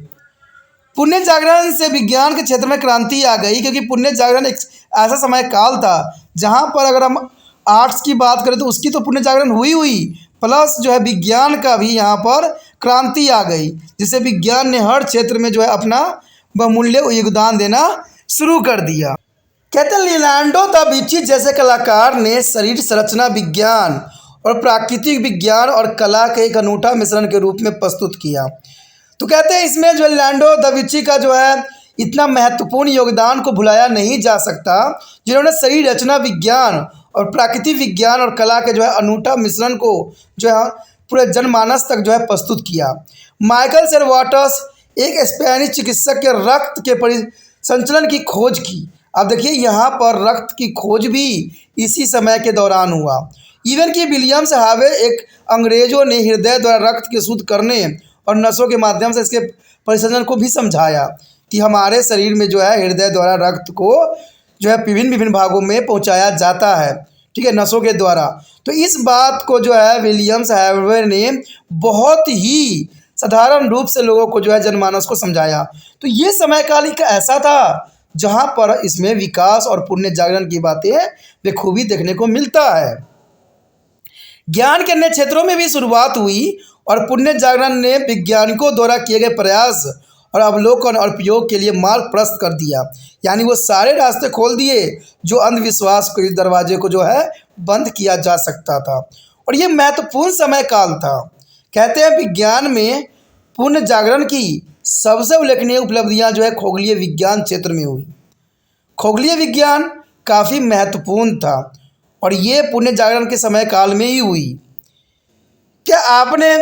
पुण्य जागरण से विज्ञान के क्षेत्र में क्रांति आ गई, क्योंकि पुण्य जागरण एक ऐसा समय काल था जहां पर अगर हम आर्ट्स की बात करें तो उसकी तो पुण्य जागरण हुई प्लस विज्ञान का भी यहाँ पर क्रांति आ गई, जिससे विज्ञान ने हर क्षेत्र में अपना बहुमूल्य योगदान देना शुरू कर दिया। कहते हैं लियोनार्डो दा विंची जैसे कलाकार ने शरीर संरचना विज्ञान और प्राकृतिक विज्ञान और कला के एक अनूठा मिश्रण के रूप में प्रस्तुत किया। तो कहते हैं इसमें लियोनार्डो दा विंची का इतना महत्वपूर्ण योगदान को भुलाया नहीं जा सकता, जिन्होंने शरीर रचना विज्ञान और प्राकृतिक विज्ञान और कला के अनूठा मिश्रण को पूरे जनमानस तक प्रस्तुत किया। माइकल सेरवाटस एक स्पेनिश चिकित्सक के रक्त के संचलन की खोज की। अब देखिए यहाँ पर रक्त की खोज भी इसी समय के दौरान हुआ। इवन कि विलियम्स हार्वे एक अंग्रेजों ने हृदय द्वारा रक्त के शुद्ध करने और नसों के माध्यम से इसके परिसंचरण को भी समझाया कि हमारे शरीर में जो है हृदय द्वारा रक्त को जो है विभिन्न विभिन्न भागों में पहुंचाया जाता है, ठीक है, नसों के द्वारा। तो इस बात को जो है विलियम्स हार्वे ने बहुत ही साधारण रूप से लोगों को जो है जनमानस को समझाया। तो ये समय काल एक ऐसा था जहाँ पर इसमें विकास और पुण्य जागरण की बातें बखूबी देखने को मिलता है। ज्ञान के अन्य क्षेत्रों में भी शुरुआत हुई और पुण्य जागरण ने वैज्ञानिकों द्वारा किए गए प्रयास और अवलोकन और प्रयोग के लिए मार्ग प्रशस्त कर दिया। यानी वो सारे रास्ते खोल दिए जो अंधविश्वास के दरवाजे को जो है बंद किया जा सकता था। और ये महत्वपूर्ण समय काल था। कहते हैं विज्ञान में पुण्य जागरण की सबसे उल्लेखनीय उपलब्धियां जो है खगोलीय विज्ञान क्षेत्र में हुई। खगोलीय विज्ञान काफ़ी महत्वपूर्ण था और ये पुण्य जागरण के समय काल में ही हुई। क्या आपने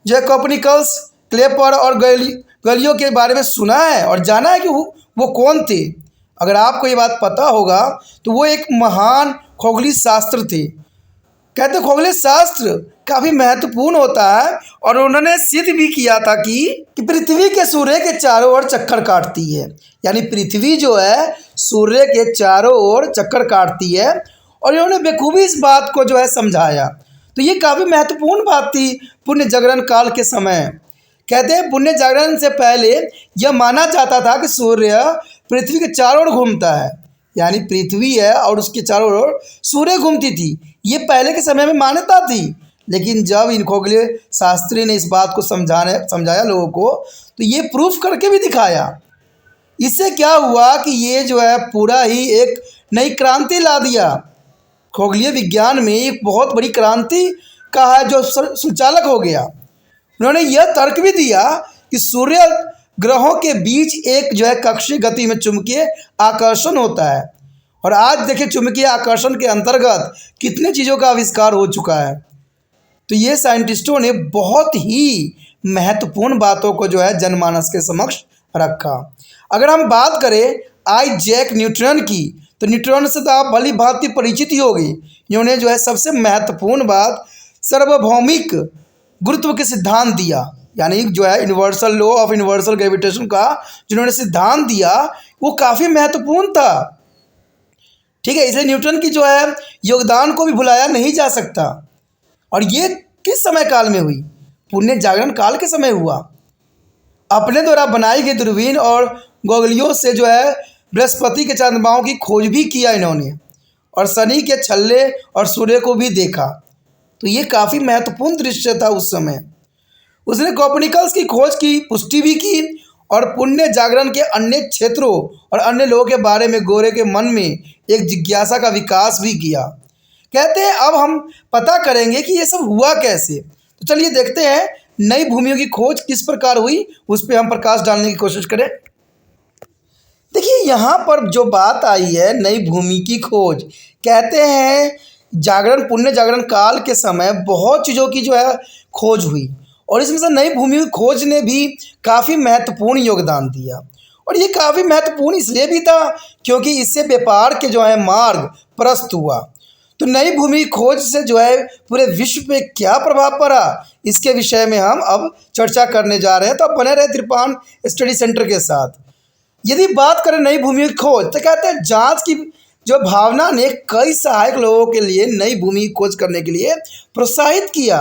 जो है कोपर्निकस, केपलर और गैलीलियो के बारे में सुना है और जाना है कि वो कौन थे? अगर आपको ये बात पता होगा तो वो एक महान खगोलीय शास्त्र थे। कहते हैं खगोलीय शास्त्र काफ़ी महत्वपूर्ण होता है और उन्होंने सिद्ध भी किया था कि पृथ्वी के सूर्य के चारों ओर चक्कर काटती है। यानी पृथ्वी जो है सूर्य के चारों ओर चक्कर काटती है और इन्होंने बखूबी इस बात को जो है समझाया। तो ये काफ़ी महत्वपूर्ण बात थी पुण्य जागरण काल के समय। कहते हैं पुण्य जागरण से पहले यह माना जाता था कि सूर्य पृथ्वी के चारों ओर घूमता है। यानी पृथ्वी है और उसके चारों ओर सूर्य घूमती थी। ये पहले के समय में मान्यता थी, लेकिन जब इन खगोलीय शास्त्री ने इस बात को समझाया लोगों को, तो ये प्रूफ करके भी दिखाया। इससे क्या हुआ कि ये जो है पूरा ही एक नई क्रांति ला दिया। खगोलीय विज्ञान में एक बहुत बड़ी क्रांति का है जो संचालक हो गया। उन्होंने यह तर्क भी दिया कि सूर्य ग्रहों के बीच एक जो है कक्षीय गति में चुंबकीय आकर्षण होता है। और आज देखिए चुंबकीय आकर्षण के अंतर्गत कितने चीज़ों का आविष्कार हो चुका है। तो ये साइंटिस्टों ने बहुत ही महत्वपूर्ण बातों को जो है जनमानस के समक्ष रखा। अगर हम बात करें आइजैक न्यूटन की, तो न्यूटन से तो आप भली भांति परिचित ही होगी। इन्होंने जो है सबसे महत्वपूर्ण बात सार्वभौमिक गुरुत्व के सिद्धांत दिया। यानी जो है universal law of universal gravitation का जिन्होंने सिद्धांत दिया वो काफ़ी महत्वपूर्ण था, ठीक है। इसलिए न्यूटन की जो है योगदान को भी भुलाया नहीं जा सकता। और ये किस समय काल में हुई? पुण्य जागरण काल के समय हुआ। अपने द्वारा बनाई गई दूरबीन और गॉगलियों से जो है बृहस्पति के चंद्रमाओं की खोज भी किया इन्होंने और शनि के छल्ले और सूर्य को भी देखा। तो ये काफ़ी महत्वपूर्ण दृश्य था उस समय। उसने कोपर्निकस की खोज की पुष्टि भी की और पुण्य जागरण के अन्य क्षेत्रों और अन्य लोगों के बारे में गोरे के मन में एक जिज्ञासा का विकास भी किया। कहते हैं अब हम पता करेंगे कि ये सब हुआ कैसे। तो चलिए देखते हैं नई भूमियों की खोज किस प्रकार हुई, उस पर हम प्रकाश डालने की कोशिश करें। देखिए यहाँ पर जो बात आई है नई भूमि की खोज, कहते हैं जागरण पुण्य जागरण काल के समय बहुत चीज़ों की जो है खोज हुई और इसमें से नई भूमि की खोज ने भी काफ़ी महत्वपूर्ण योगदान दिया। और ये काफ़ी महत्वपूर्ण इसलिए भी था क्योंकि इससे व्यापार के जो है मार्ग प्रशस्त हुआ। तो नई भूमि खोज से जो है पूरे विश्व पे क्या प्रभाव पड़ा, इसके विषय में हम अब चर्चा करने जा रहे हैं। तो अब बने रहे त्रिपान स्टडी सेंटर के साथ। यदि बात करें नई भूमि की खोज, तो कहते हैं जांच की जो भावना ने कई सहायक लोगों के लिए नई भूमि की खोज करने के लिए प्रोत्साहित किया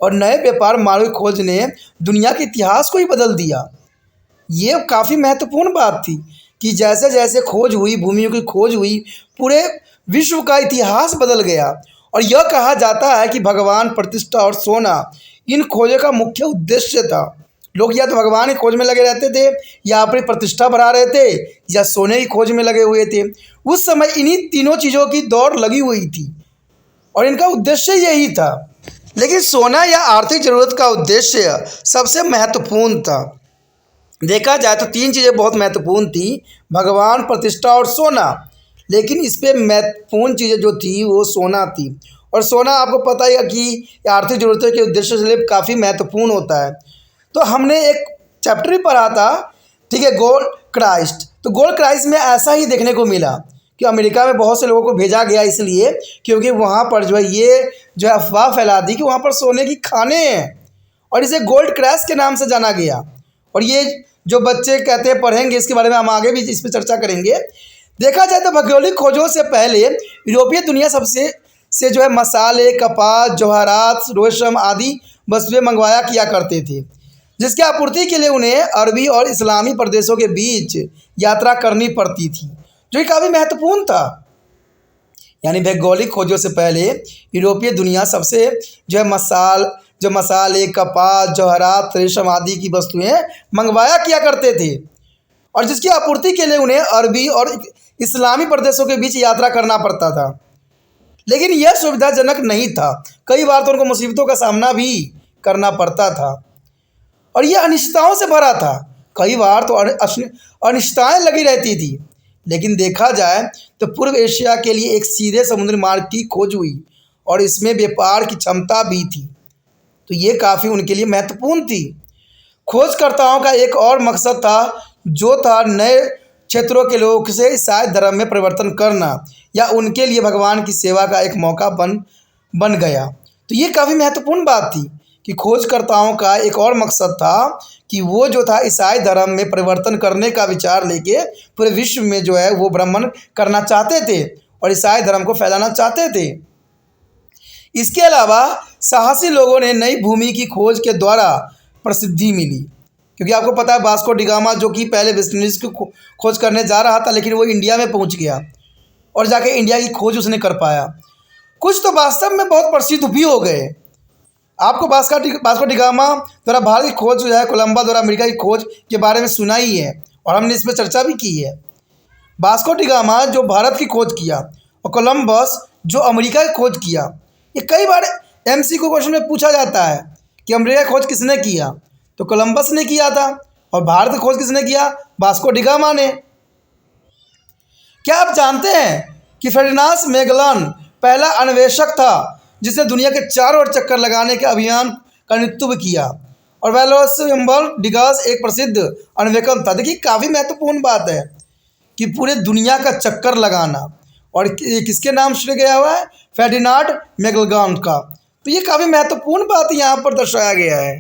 और नए व्यापार मार्ग की खोज ने दुनिया के इतिहास को ही बदल दिया। ये काफ़ी महत्वपूर्ण बात थी कि जैसे जैसे खोज हुई, भूमियों की खोज हुई, पूरे विश्व का इतिहास बदल गया। और यह कहा जाता है कि भगवान, प्रतिष्ठा और सोना इन खोजों का मुख्य उद्देश्य था। लोग या तो भगवान की खोज में लगे रहते थे या अपनी प्रतिष्ठा बढ़ा रहे थे या सोने की खोज में लगे हुए थे। उस समय इन्हीं तीनों चीज़ों की दौड़ लगी हुई थी और इनका उद्देश्य यही था। लेकिन सोना या आर्थिक ज़रूरत का उद्देश्य सबसे महत्वपूर्ण था। देखा जाए तो तीन चीज़ें बहुत महत्वपूर्ण थी, भगवान, प्रतिष्ठा और सोना। लेकिन इस पर महत्वपूर्ण चीज़ें जो थी वो सोना थी। और सोना आपको पता ही है कि आर्थिक ज़रूरतों के उद्देश्य से काफ़ी महत्वपूर्ण होता है। तो हमने एक चैप्टर भी पढ़ा था, ठीक है, गोल्ड क्राइस्ट। तो गोल्ड क्राइसिस में ऐसा ही देखने को मिला कि अमेरिका में बहुत से लोगों को भेजा गया इसलिए क्योंकि वहाँ पर जो है ये जो है अफवाह फैला दी कि वहाँ पर सोने की खाने हैं और इसे गोल्ड क्रैश के नाम से जाना गया। और ये जो बच्चे कहते हैं पढ़ेंगे इसके बारे में, हम आगे भी इस पर चर्चा करेंगे। देखा जाए तो भौगोलिक खोजों से पहले यूरोपीय दुनिया सबसे जो है मसाले, कपास, जवाहरात, रेशम आदि वस्तुएं मंगवाया किया करते थे, जिसकी आपूर्ति के लिए उन्हें अरबी और इस्लामी प्रदेशों के बीच यात्रा करनी पड़ती थी, जो कि काफ़ी महत्वपूर्ण था। यानी भौगोलिक खोजों से पहले यूरोपीय दुनिया सबसे जो है मसाले, कपास, जवाहरात, रेशम आदि की वस्तुएं मंगवाया किया करते थे और जिसकी आपूर्ति के लिए उन्हें अरबी और इस्लामी प्रदेशों के बीच यात्रा करना पड़ता था। लेकिन यह सुविधाजनक नहीं था, कई बार तो उनको मुसीबतों का सामना भी करना पड़ता था और यह अनिश्चितताओं से भरा था। कई बार तो अनिश्चितताएं लगी रहती थी। लेकिन देखा जाए तो पूर्व एशिया के लिए एक सीधे समुद्री मार्ग की खोज हुई और इसमें व्यापार की क्षमता भी थी, तो ये काफ़ी उनके लिए महत्वपूर्ण थी। खोजकर्ताओं का एक और मकसद था, जो था नए क्षेत्रों के लोगों से ईसाई धर्म में परिवर्तन करना या उनके लिए भगवान की सेवा का एक मौका बन गया। तो ये काफ़ी महत्वपूर्ण बात थी कि खोजकर्ताओं का एक और मकसद था कि वो जो था ईसाई धर्म में परिवर्तन करने का विचार लेके पूरे विश्व में जो है वो भ्रमण करना चाहते थे और ईसाई धर्म को फैलाना चाहते थे। इसके अलावा साहसी लोगों ने नई भूमि की खोज के द्वारा प्रसिद्धि मिली, क्योंकि आपको पता है वास्को डी गामा जो कि पहले वेस्ट इंडीज़ की खोज करने जा रहा था, लेकिन वो इंडिया में पहुंच गया और जाके इंडिया की खोज उसने कर पाया। कुछ तो वास्तव में बहुत प्रसिद्ध भी हो गए। आपको वास्को डी गामा द्वारा भारत की खोज जो है, कोलंबा द्वारा अमेरिका की खोज के बारे में सुना ही है और हमने इस पर चर्चा भी की है। वास्को डी गामा जो भारत की खोज किया और कोलंबस जो अमेरिका की खोज किया, ये कई बार एमसीक्यू क्वेश्चन में पूछा जाता है कि अमेरिका की खोज किसने किया, तो कोलंबस ने किया था और भारत की खोज किसने किया, वास्को डी गामा ने। क्या आप जानते हैं कि फर्डिनांड मैगेलन पहला अन्वेषक था जिसने दुनिया के चारों ओर चक्कर लगाने के अभियान का नेतृत्व किया और वैलोसिम्बल डिगास एक प्रसिद्ध अन्वेषक था। देखिए काफ़ी महत्वपूर्ण बात है कि पूरे दुनिया का चक्कर लगाना, और ये किसके नाम से गया हुआ है, फर्डिनांड मैगेलन का। तो ये काफ़ी महत्वपूर्ण बात यहाँ पर दर्शाया गया है।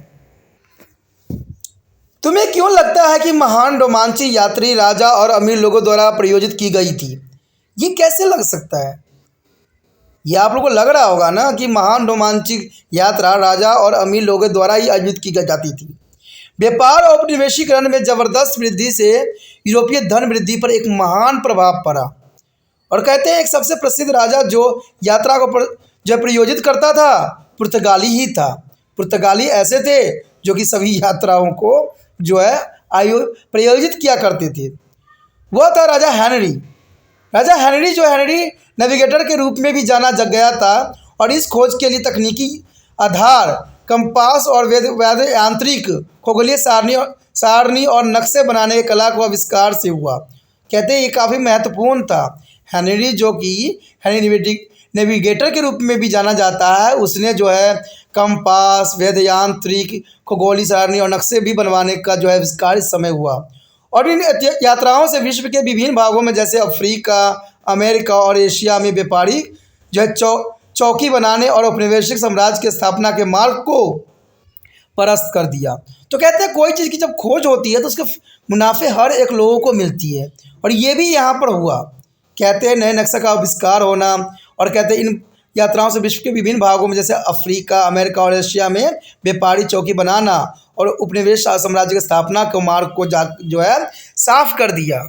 तुम्हें क्यों लगता है कि महान रोमांची यात्री राजा और अमीर लोगों द्वारा प्रायोजित की गई थी? ये कैसे लग सकता है? ये आप लोगों को लग रहा होगा ना कि महान रोमांचिक यात्रा राजा और अमीर लोगों द्वारा ही आयोजित की जाती थी। व्यापार और उपनिवेशीकरण में ज़बरदस्त वृद्धि से यूरोपीय धन वृद्धि पर एक महान प्रभाव पड़ा और कहते हैं एक सबसे प्रसिद्ध राजा जो यात्रा को जो प्रायोजित करता था पुर्तगाली ही था। पुर्तगाली ऐसे थे जो कि सभी यात्राओं को जो है प्रायोजित किया करते थे। वह था राजा हेनरी। राजा हेनरी जो हेनरी नेविगेटर के रूप में भी जाना गया था और इस खोज के लिए तकनीकी आधार कंपास और वैध यांत्रिक खगोलीय सारणी और नक्शे बनाने की कला को आविष्कार से हुआ। कहते हैं ये काफ़ी महत्वपूर्ण था। हेनरी जो कि हेनरी नेविगेटर के रूप में भी जाना जाता है, उसने जो है कंपास, वैध यांत्रिक खगोलीय सारणी और नक्शे भी बनवाने का जो है आविष्कार इस समय हुआ। और इन यात्राओं से विश्व के विभिन्न भागों में जैसे अफ्रीका, अमेरिका और एशिया में व्यापारी जो है चौकी बनाने और औपनिवेशिक साम्राज्य की स्थापना के मार्ग को परस्त कर दिया। तो कहते हैं कोई चीज़ की जब खोज होती है तो उसके मुनाफे हर एक लोगों को मिलती है, और ये भी यहाँ पर हुआ। कहते हैं नए नक्शा का आविष्कार होना, और कहते हैं इन यात्राओं से विश्व के विभिन्न भागों में जैसे अफ्रीका, अमेरिका और एशिया में व्यापारी चौकी बनाना और उपनिवेश साम्राज्य की स्थापना के मार्ग को जो है साफ कर दिया।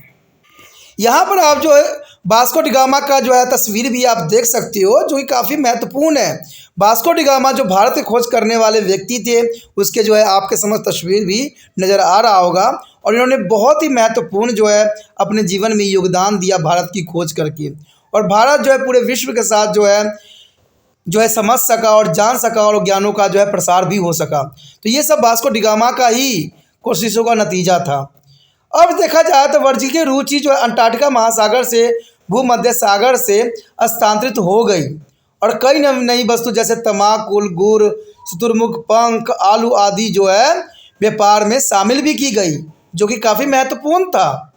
यहाँ पर आप जो है वास्को डी गामा का जो है तस्वीर भी आप देख सकते हो, जो कि काफ़ी महत्वपूर्ण है। वास्को डी गामा जो भारत की खोज करने वाले व्यक्ति थे, उसके जो है आपके समझ तस्वीर भी नज़र आ रहा होगा, और इन्होंने बहुत ही महत्वपूर्ण जो है अपने जीवन में योगदान दिया भारत की खोज करके, और भारत जो है पूरे विश्व के साथ जो है समझ सका और जान सका और ज्ञानों का जो है प्रसार भी हो सका। तो ये सब वास्को डी गामा का ही कोशिशों का नतीजा था। अब देखा जाए तो वर्जिल की रुचि जो है अंटार्कटिका महासागर से भूमध्य सागर से स्थानांतरित हो गई, और कई नई वस्तु जैसे तमाकुल, गुड़, शुतुरमुर्ग पंख, आलू आदि जो है व्यापार में शामिल भी की गई, जो कि काफ़ी महत्वपूर्ण था।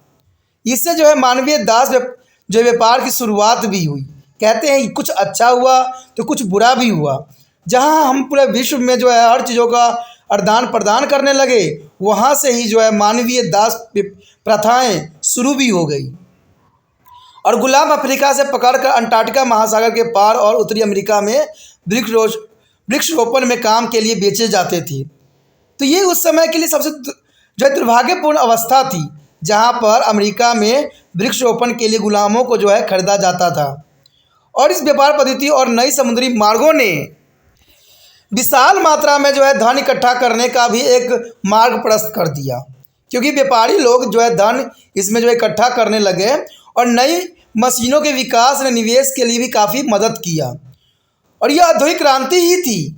इससे जो है मानवीय दास जो व्यापार की शुरुआत भी हुई। कहते हैं कुछ अच्छा हुआ तो कुछ बुरा भी हुआ। जहाँ हम पूरे विश्व में जो है हर चीज़ों का आदान प्रदान करने लगे, वहाँ से ही जो है मानवीय दास प्रथाएं शुरू भी हो गई और गुलाम अफ्रीका से पकड़कर अंटार्कटिका महासागर के पार और उत्तरी अमेरिका में वृक्षारोपण में काम के लिए बेचे जाते थे। तो ये उस समय के लिए सबसे जो है दुर्भाग्यपूर्ण अवस्था थी, जहाँ पर अमेरिका में वृक्षारोपण के लिए गुलामों को जो है खरीदा जाता था। और इस व्यापार पद्धति और नई समुद्री मार्गों ने विशाल मात्रा में जो है धन इकट्ठा करने का भी एक मार्ग प्रशस्त कर दिया, क्योंकि व्यापारी लोग जो है धन इसमें जो है इकट्ठा करने लगे और नई मशीनों के विकास ने निवेश के लिए भी काफ़ी मदद किया। और यह औद्योगिक क्रांति ही थी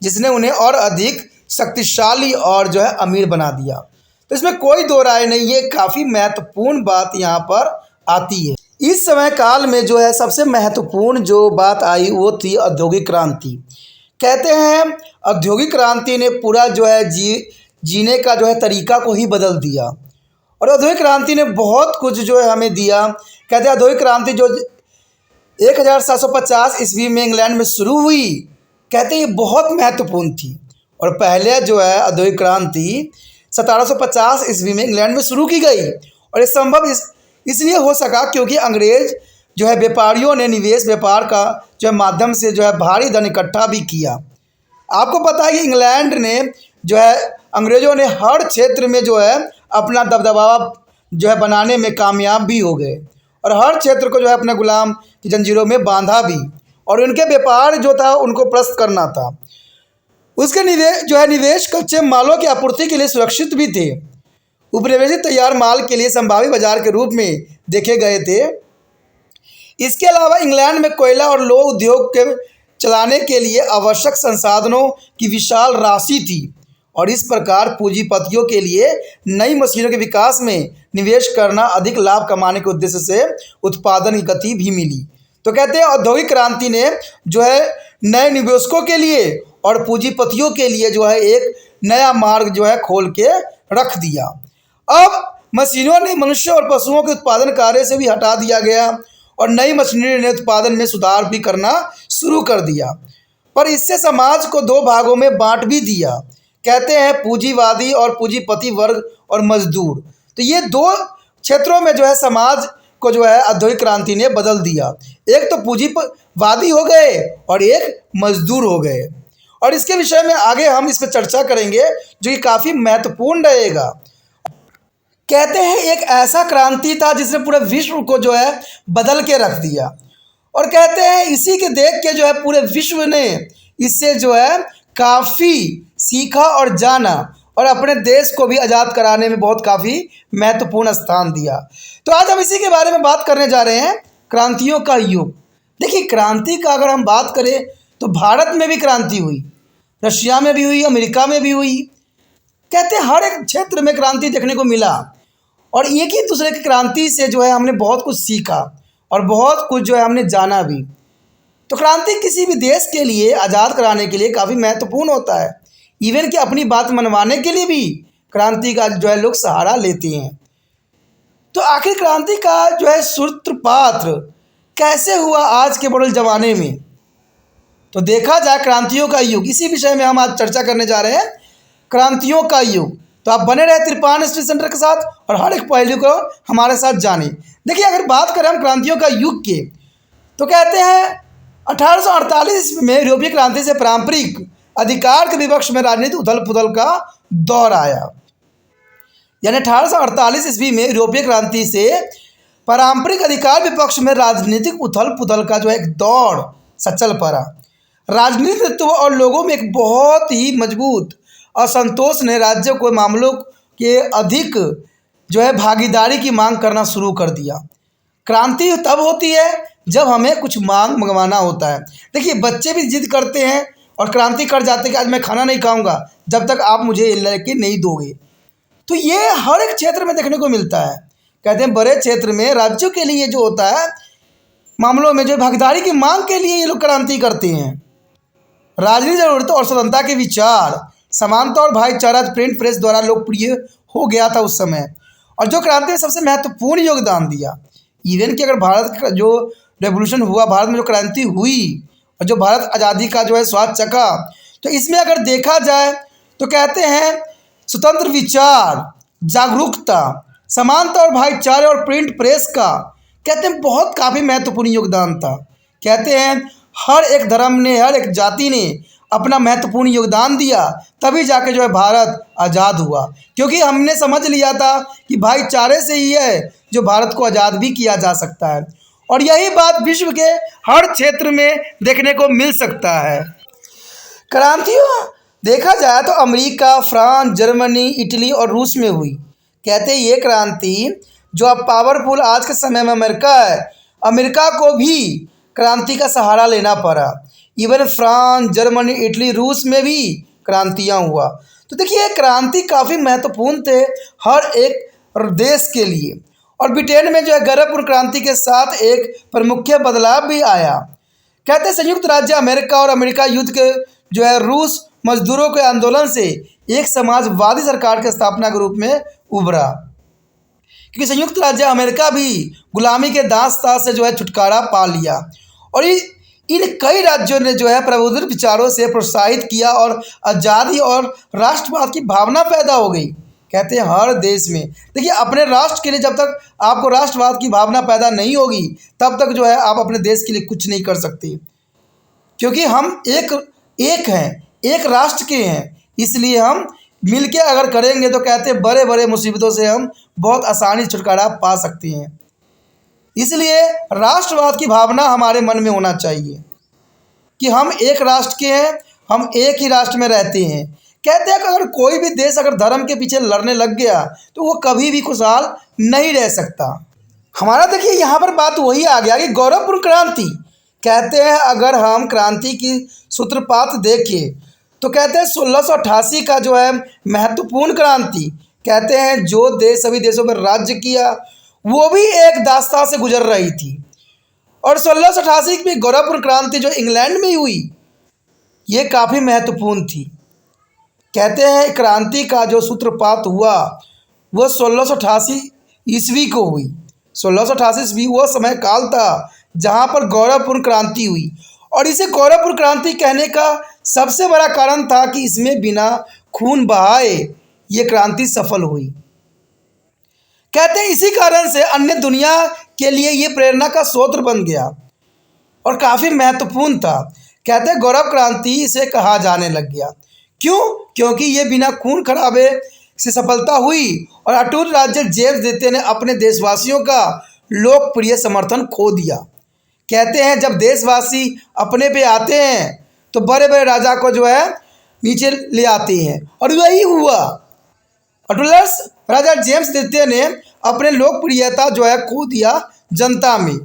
जिसने उन्हें और अधिक शक्तिशाली और जो है अमीर बना दिया। तो इसमें कोई दो राय नहीं है, काफ़ी महत्वपूर्ण बात यहाँ पर आती है। इस समय काल में जो है सबसे महत्वपूर्ण जो बात आई वो थी औद्योगिक क्रांति। कहते हैं औद्योगिक क्रांति ने पूरा जो है जीने का जो है तरीका को ही बदल दिया और औद्योगिक क्रांति ने बहुत कुछ जो है हमें दिया। कहते हैं औद्योगिक क्रांति जो 1750 ईस्वी में इंग्लैंड में शुरू हुई, कहते हैं ये बहुत महत्वपूर्ण थी। और पहले जो है औद्योगिक क्रांति 1750 ईस्वी में इंग्लैंड में शुरू की गई और ये संभव इसलिए हो सका क्योंकि अंग्रेज जो है व्यापारियों ने निवेश व्यापार का जो है माध्यम से जो है भारी धन इकट्ठा भी किया। आपको पता है कि इंग्लैंड ने जो है अंग्रेज़ों ने हर क्षेत्र में जो है अपना दबदबा जो है बनाने में कामयाब भी हो गए और हर क्षेत्र को जो है अपने गुलाम की जंजीरों में बांधा भी, और उनके व्यापार जो था उनको प्रस्त करना था। उसके निवेश कच्चे मालों की आपूर्ति के लिए सुरक्षित भी थे। उपनिवेशित तैयार माल के लिए संभावित बाजार के रूप में देखे गए थे। इसके अलावा इंग्लैंड में कोयला और लौह उद्योग के चलाने के लिए आवश्यक संसाधनों की विशाल राशि थी और इस प्रकार पूंजीपतियों के लिए नई मशीनों के विकास में निवेश करना अधिक लाभ कमाने के उद्देश्य से उत्पादन की गति भी मिली। तो कहते हैं औद्योगिक क्रांति ने जो है नए निवेशकों के लिए और पूंजीपतियों के लिए जो है एक नया मार्ग जो है खोल के रख दिया। अब मशीनों ने मनुष्य और पशुओं के उत्पादन कार्य से भी हटा दिया गया और नई मशीनरी ने उत्पादन में सुधार भी करना शुरू कर दिया, पर इससे समाज को दो भागों में बांट भी दिया। कहते हैं पूंजीवादी और पूंजीपति वर्ग और मजदूर। तो ये दो क्षेत्रों में जो है समाज को जो है औद्योगिक क्रांति ने बदल दिया। एक तो पूंजीवादी हो गए और एक मजदूर हो गए, और इसके विषय में आगे हम इस पर चर्चा करेंगे जो कि काफ़ी महत्वपूर्ण रहेगा। कहते हैं एक ऐसा क्रांति था जिसने पूरे विश्व को जो है बदल के रख दिया, और कहते हैं इसी के देख के जो है पूरे विश्व ने इससे जो है काफ़ी सीखा और जाना और अपने देश को भी आज़ाद कराने में बहुत काफ़ी महत्वपूर्ण स्थान दिया। तो आज हम इसी के बारे में बात करने जा रहे हैं, क्रांतियों का युग। देखिए क्रांति का अगर हम बात करें तो भारत में भी क्रांति हुई, रशिया में भी हुई, अमेरिका में भी हुई। कहते हैं हर एक क्षेत्र में क्रांति देखने को मिला और एक ही दूसरे की क्रांति से जो है हमने बहुत कुछ सीखा और बहुत कुछ जो है हमने जाना भी। तो क्रांति किसी भी देश के लिए आज़ाद कराने के लिए काफ़ी महत्वपूर्ण होता है। इवन कि अपनी बात मनवाने के लिए भी क्रांति का जो है लोग सहारा लेते हैं। तो आखिर क्रांति का जो है सूत्रपात कैसे हुआ आज के मॉडर्न ज़माने में, तो देखा जाए क्रांतियों का युग, इसी विषय में हम आज चर्चा करने जा रहे हैं, क्रांतियों का युग। तो आप बने रहे तिरपान स्टडी सेंटर के साथ और हर एक पहलू को हमारे साथ जानें। देखिए अगर बात करें हम क्रांतियों का युग के, तो कहते हैं 1848 में यूरोपीय क्रांति से पारंपरिक अधिकार के विपक्ष में राजनीतिक उथल पुथल का दौर आया। यानी 1848 ईस्वी में यूरोपीय क्रांति से पारंपरिक अधिकार विपक्ष में राजनीतिक उथल पुथल का जो है एक दौर सचल पड़ा। राजनीतिक तत्व और लोगों में एक बहुत ही मजबूत असंतोष ने राज्य को मामलों के अधिक जो है भागीदारी की मांग करना शुरू कर दिया। क्रांति तब होती है जब हमें कुछ मंगवाना होता है। देखिए बच्चे भी जिद करते हैं और क्रांति कर जाते हैं कि आज मैं खाना नहीं खाऊंगा जब तक आप मुझे लेके नहीं दोगे। तो ये हर एक क्षेत्र में देखने को मिलता है। कहते हैं बड़े क्षेत्र में राज्यों के लिए जो होता है मामलों में जो भागीदारी की मांग के लिए ये लोग क्रांति करते हैं। राजनीतिक जरूरतों और स्वतंत्रता के विचार, समानता और भाईचारा प्रिंट प्रेस द्वारा लोकप्रिय हो गया था उस समय, और जो क्रांति में सबसे महत्वपूर्ण योगदान दिया। इवन कि अगर भारत का जो रेवोल्यूशन हुआ, भारत में जो क्रांति हुई और जो भारत आज़ादी का जो है स्वाद चखा, तो इसमें अगर देखा जाए तो कहते हैं स्वतंत्र विचार, जागरूकता, समानता और भाईचारे और प्रिंट प्रेस का कहते हैं बहुत काफ़ी महत्वपूर्ण योगदान था। कहते हैं हर एक धर्म ने, हर एक जाति ने अपना महत्वपूर्ण योगदान दिया, तभी जाके जो है भारत आज़ाद हुआ। क्योंकि हमने समझ लिया था कि भाईचारे से ही है जो भारत को आज़ाद भी किया जा सकता है। और यही बात विश्व के हर क्षेत्र में देखने को मिल सकता है। क्रांतियों देखा जाए तो अमेरिका, फ्रांस, जर्मनी, इटली और रूस में हुई। कहते हैं ये क्रांति जो अब पावरफुल आज के समय में अमेरिका है, अमेरिका को भी क्रांति का सहारा लेना पड़ा। इवन फ्रांस, जर्मनी, इटली, रूस में भी क्रांतियाँ हुआ। तो देखिए क्रांति काफ़ी महत्वपूर्ण थे हर एक देश के लिए। और ब्रिटेन में जो है गरजपूर्ण क्रांति के साथ एक प्रमुख बदलाव भी आया। कहते हैं संयुक्त राज्य अमेरिका और अमेरिका युद्ध के जो है रूस मजदूरों के आंदोलन से एक समाजवादी सरकार की स्थापना के रूप में उभरा। क्योंकि संयुक्त राज्य अमेरिका भी गुलामी के दास-ताज से जो है छुटकारा पा लिया। और इन कई राज्यों ने जो है प्रबुद्ध विचारों से प्रोत्साहित किया और आज़ादी और राष्ट्रवाद की भावना पैदा हो गई। कहते हैं हर देश में देखिए अपने राष्ट्र के लिए जब तक आपको राष्ट्रवाद की भावना पैदा नहीं होगी, तब तक जो है आप अपने देश के लिए कुछ नहीं कर सकते। क्योंकि हम एक हैं, एक राष्ट्र के हैं, इसलिए हम मिलके अगर करेंगे तो कहते हैं बड़े बड़े मुसीबतों से हम बहुत आसानी से छुटकारा पा सकते हैं। इसलिए राष्ट्रवाद की भावना हमारे मन में होना चाहिए कि हम एक राष्ट्र के हैं, हम एक ही राष्ट्र में रहते हैं। कहते हैं कि अगर कोई भी देश अगर धर्म के पीछे लड़ने लग गया तो वो कभी भी खुशहाल नहीं रह सकता। हमारा देखिए यहाँ पर बात वही आ गया कि गौरवपूर्ण क्रांति। कहते हैं अगर हम क्रांति की सूत्रपात देखें तो कहते हैं 1688 का जो है महत्वपूर्ण क्रांति। कहते हैं जो देश सभी देशों पर राज्य किया वो भी एक दास्तां से गुजर रही थी। और 1688 की गौरवपूर्ण क्रांति जो इंग्लैंड में हुई ये काफ़ी महत्वपूर्ण थी। कहते हैं क्रांति का जो सूत्रपात हुआ वो 1688 ईस्वी को हुई। 1688 ईस्वी वो समय काल था जहाँ पर गौरवपूर्ण क्रांति हुई। और इसे गौरवपूर्ण क्रांति कहने का सबसे बड़ा कारण था कि इसमें बिना खून बहाए ये क्रांति सफल हुई। कहते हैं इसी कारण से अन्य दुनिया के लिए ये प्रेरणा का स्रोत बन गया और काफ़ी महत्वपूर्ण था। कहते हैं गौरव क्रांति इसे कहा जाने लग गया। क्यों? क्योंकि ये बिना खून खराबे से सफलता हुई और अटूट राज्य जेम्स द्वितीय ने अपने देशवासियों का लोकप्रिय समर्थन खो दिया। कहते हैं जब देशवासी अपने पे आते हैं तो बड़े बड़े राजा को जो है नीचे ले आते हैं और वही हुआ। अटूलर्स राजा जेम्स द्वितीय ने अपने लोकप्रियता जो है खो दिया जनता में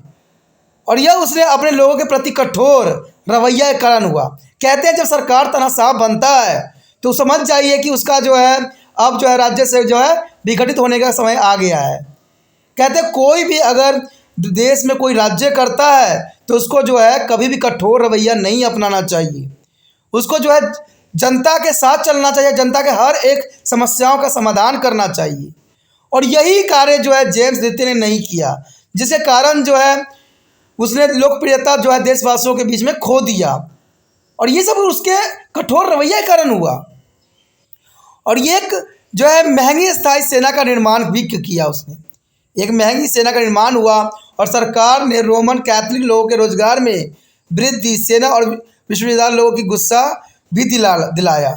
और यह उसने अपने लोगों के प्रति कठोर रवैया के कारण हुआ। कहते हैं जब सरकार तानाशाह बनता है तो समझ जाइए कि उसका जो है अब जो है राज्य से जो है विघटित होने का समय आ गया है। कहते हैं कोई भी अगर देश में कोई राज्य करता है तो उसको जो है कभी भी कठोर रवैया नहीं अपनाना चाहिए। उसको जो है जनता के साथ चलना चाहिए, जनता के हर एक समस्याओं का समाधान करना चाहिए। और यही कार्य जो है जेम्स द्वितीय ने नहीं किया, जिसके कारण जो है उसने लोकप्रियता जो है देशवासियों के बीच में खो दिया और ये सब उसके कठोर रवैया के कारण हुआ। और ये एक जो है महंगी स्थायी सेना का निर्माण भी किया उसने। एक महंगी सेना का निर्माण हुआ और सरकार ने रोमन कैथोलिक लोगों के रोजगार में वृद्धि, सेना और विश्वविद्यालय लोगों की गुस्सा भी दिलाया।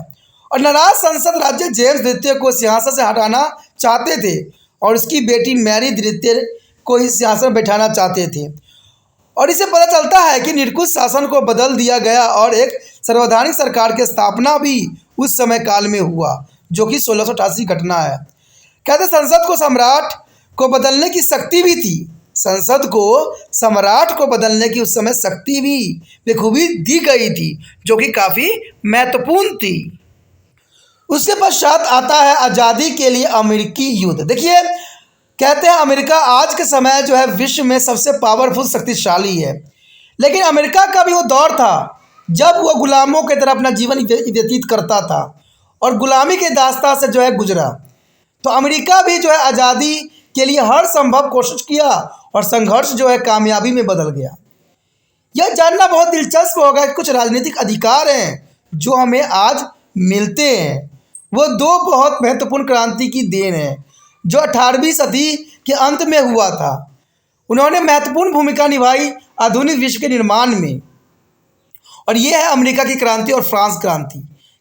और नाराज संसद राज्य जेम्स द्वितीय को सिंहासन से हटाना चाहते थे और उसकी बेटी मैरी द्वितीय को ही सिंहासन बैठाना चाहते थे। और इससे पता चलता है कि निरंकुश शासन को बदल दिया गया और एक संवैधानिक सरकार की स्थापना भी उस समय काल में हुआ, जो कि 1688 घटना है। कहते संसद को सम्राट को बदलने की शक्ति भी थी। संसद को सम्राट को बदलने की उस समय शक्ति भी बखूबी दी गई थी, जो कि काफ़ी महत्वपूर्ण थी। उसके पश्चात आता है आज़ादी के लिए अमेरिकी युद्ध। देखिए कहते हैं अमेरिका आज के समय जो है विश्व में सबसे पावरफुल शक्तिशाली है, लेकिन अमेरिका का भी वो दौर था जब वो गुलामों की तरह अपना जीवन व्यतीत करता था और गुलामी के दास्तां से जो है गुजरा। तो अमेरिका भी जो है आज़ादी के लिए हर संभव कोशिश किया और संघर्ष जो है कामयाबी में बदल गया। यह जानना बहुत दिलचस्प होगा कि कुछ राजनीतिक अधिकार हैं जो हमें आज मिलते हैं, वो दो बहुत महत्वपूर्ण क्रांति की देन है जो 18वीं सदी के अंत में हुआ था। उन्होंने महत्वपूर्ण भूमिका निभाई आधुनिक विश्व के निर्माण में, और ये है अमेरिका की क्रांति और फ्रांस क्रांति।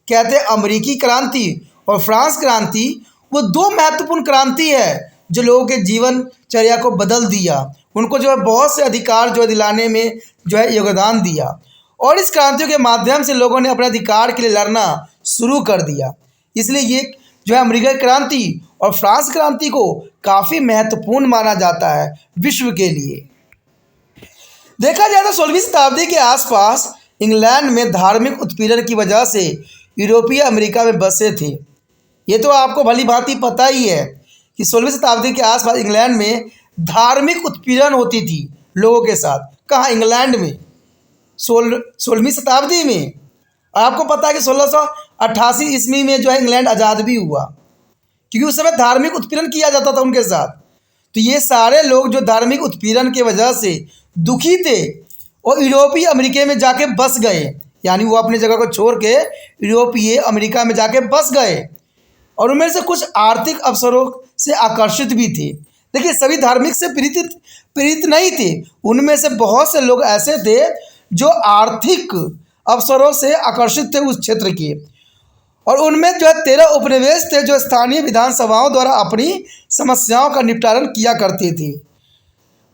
कहते हैं अमेरिकी क्रांति और फ्रांस क्रांति वो दो महत्वपूर्ण क्रांति है जो लोगों के जीवनचर्या को बदल दिया, उनको जो है बहुत से अधिकार जो है दिलाने में जो है योगदान दिया, और इस क्रांतियों के माध्यम से लोगों ने अपने अधिकार के लिए लड़ना शुरू कर दिया। इसलिए ये जो है अमेरिका की क्रांति और फ्रांस क्रांति को काफ़ी महत्वपूर्ण माना जाता है विश्व के लिए। देखा जाए तो 16वीं शताब्दी के आसपास इंग्लैंड में धार्मिक उत्पीड़न की वजह से यूरोपीय अमेरिका में बसे थे। ये तो आपको भली भांति पता ही है कि 16वीं शताब्दी के आसपास इंग्लैंड में धार्मिक उत्पीड़न होती थी लोगों के साथ। कहाँ? इंग्लैंड में 16वीं शताब्दी में। आपको पता है कि 1688 ईस्वी में जो है इंग्लैंड आज़ाद भी हुआ, क्योंकि उस समय धार्मिक उत्पीड़न किया जाता था उनके साथ। तो ये सारे लोग जो धार्मिक उत्पीड़न के वजह से दुखी थे और यूरोपीय अमेरिका में जाके बस गए, यानी वो अपनी जगह को छोड़ के यूरोपीय अमेरिका में जाके बस गए, और उनमें से कुछ आर्थिक अवसरों से आकर्षित भी थे। देखिए, सभी धार्मिक से प्रेरित नहीं थे, उनमें से बहुत से लोग ऐसे थे जो आर्थिक अवसरों से आकर्षित थे उस क्षेत्र के, और उनमें जो है 13 उपनिवेश थे जो स्थानीय विधानसभाओं द्वारा अपनी समस्याओं का निपटारण किया करते थे।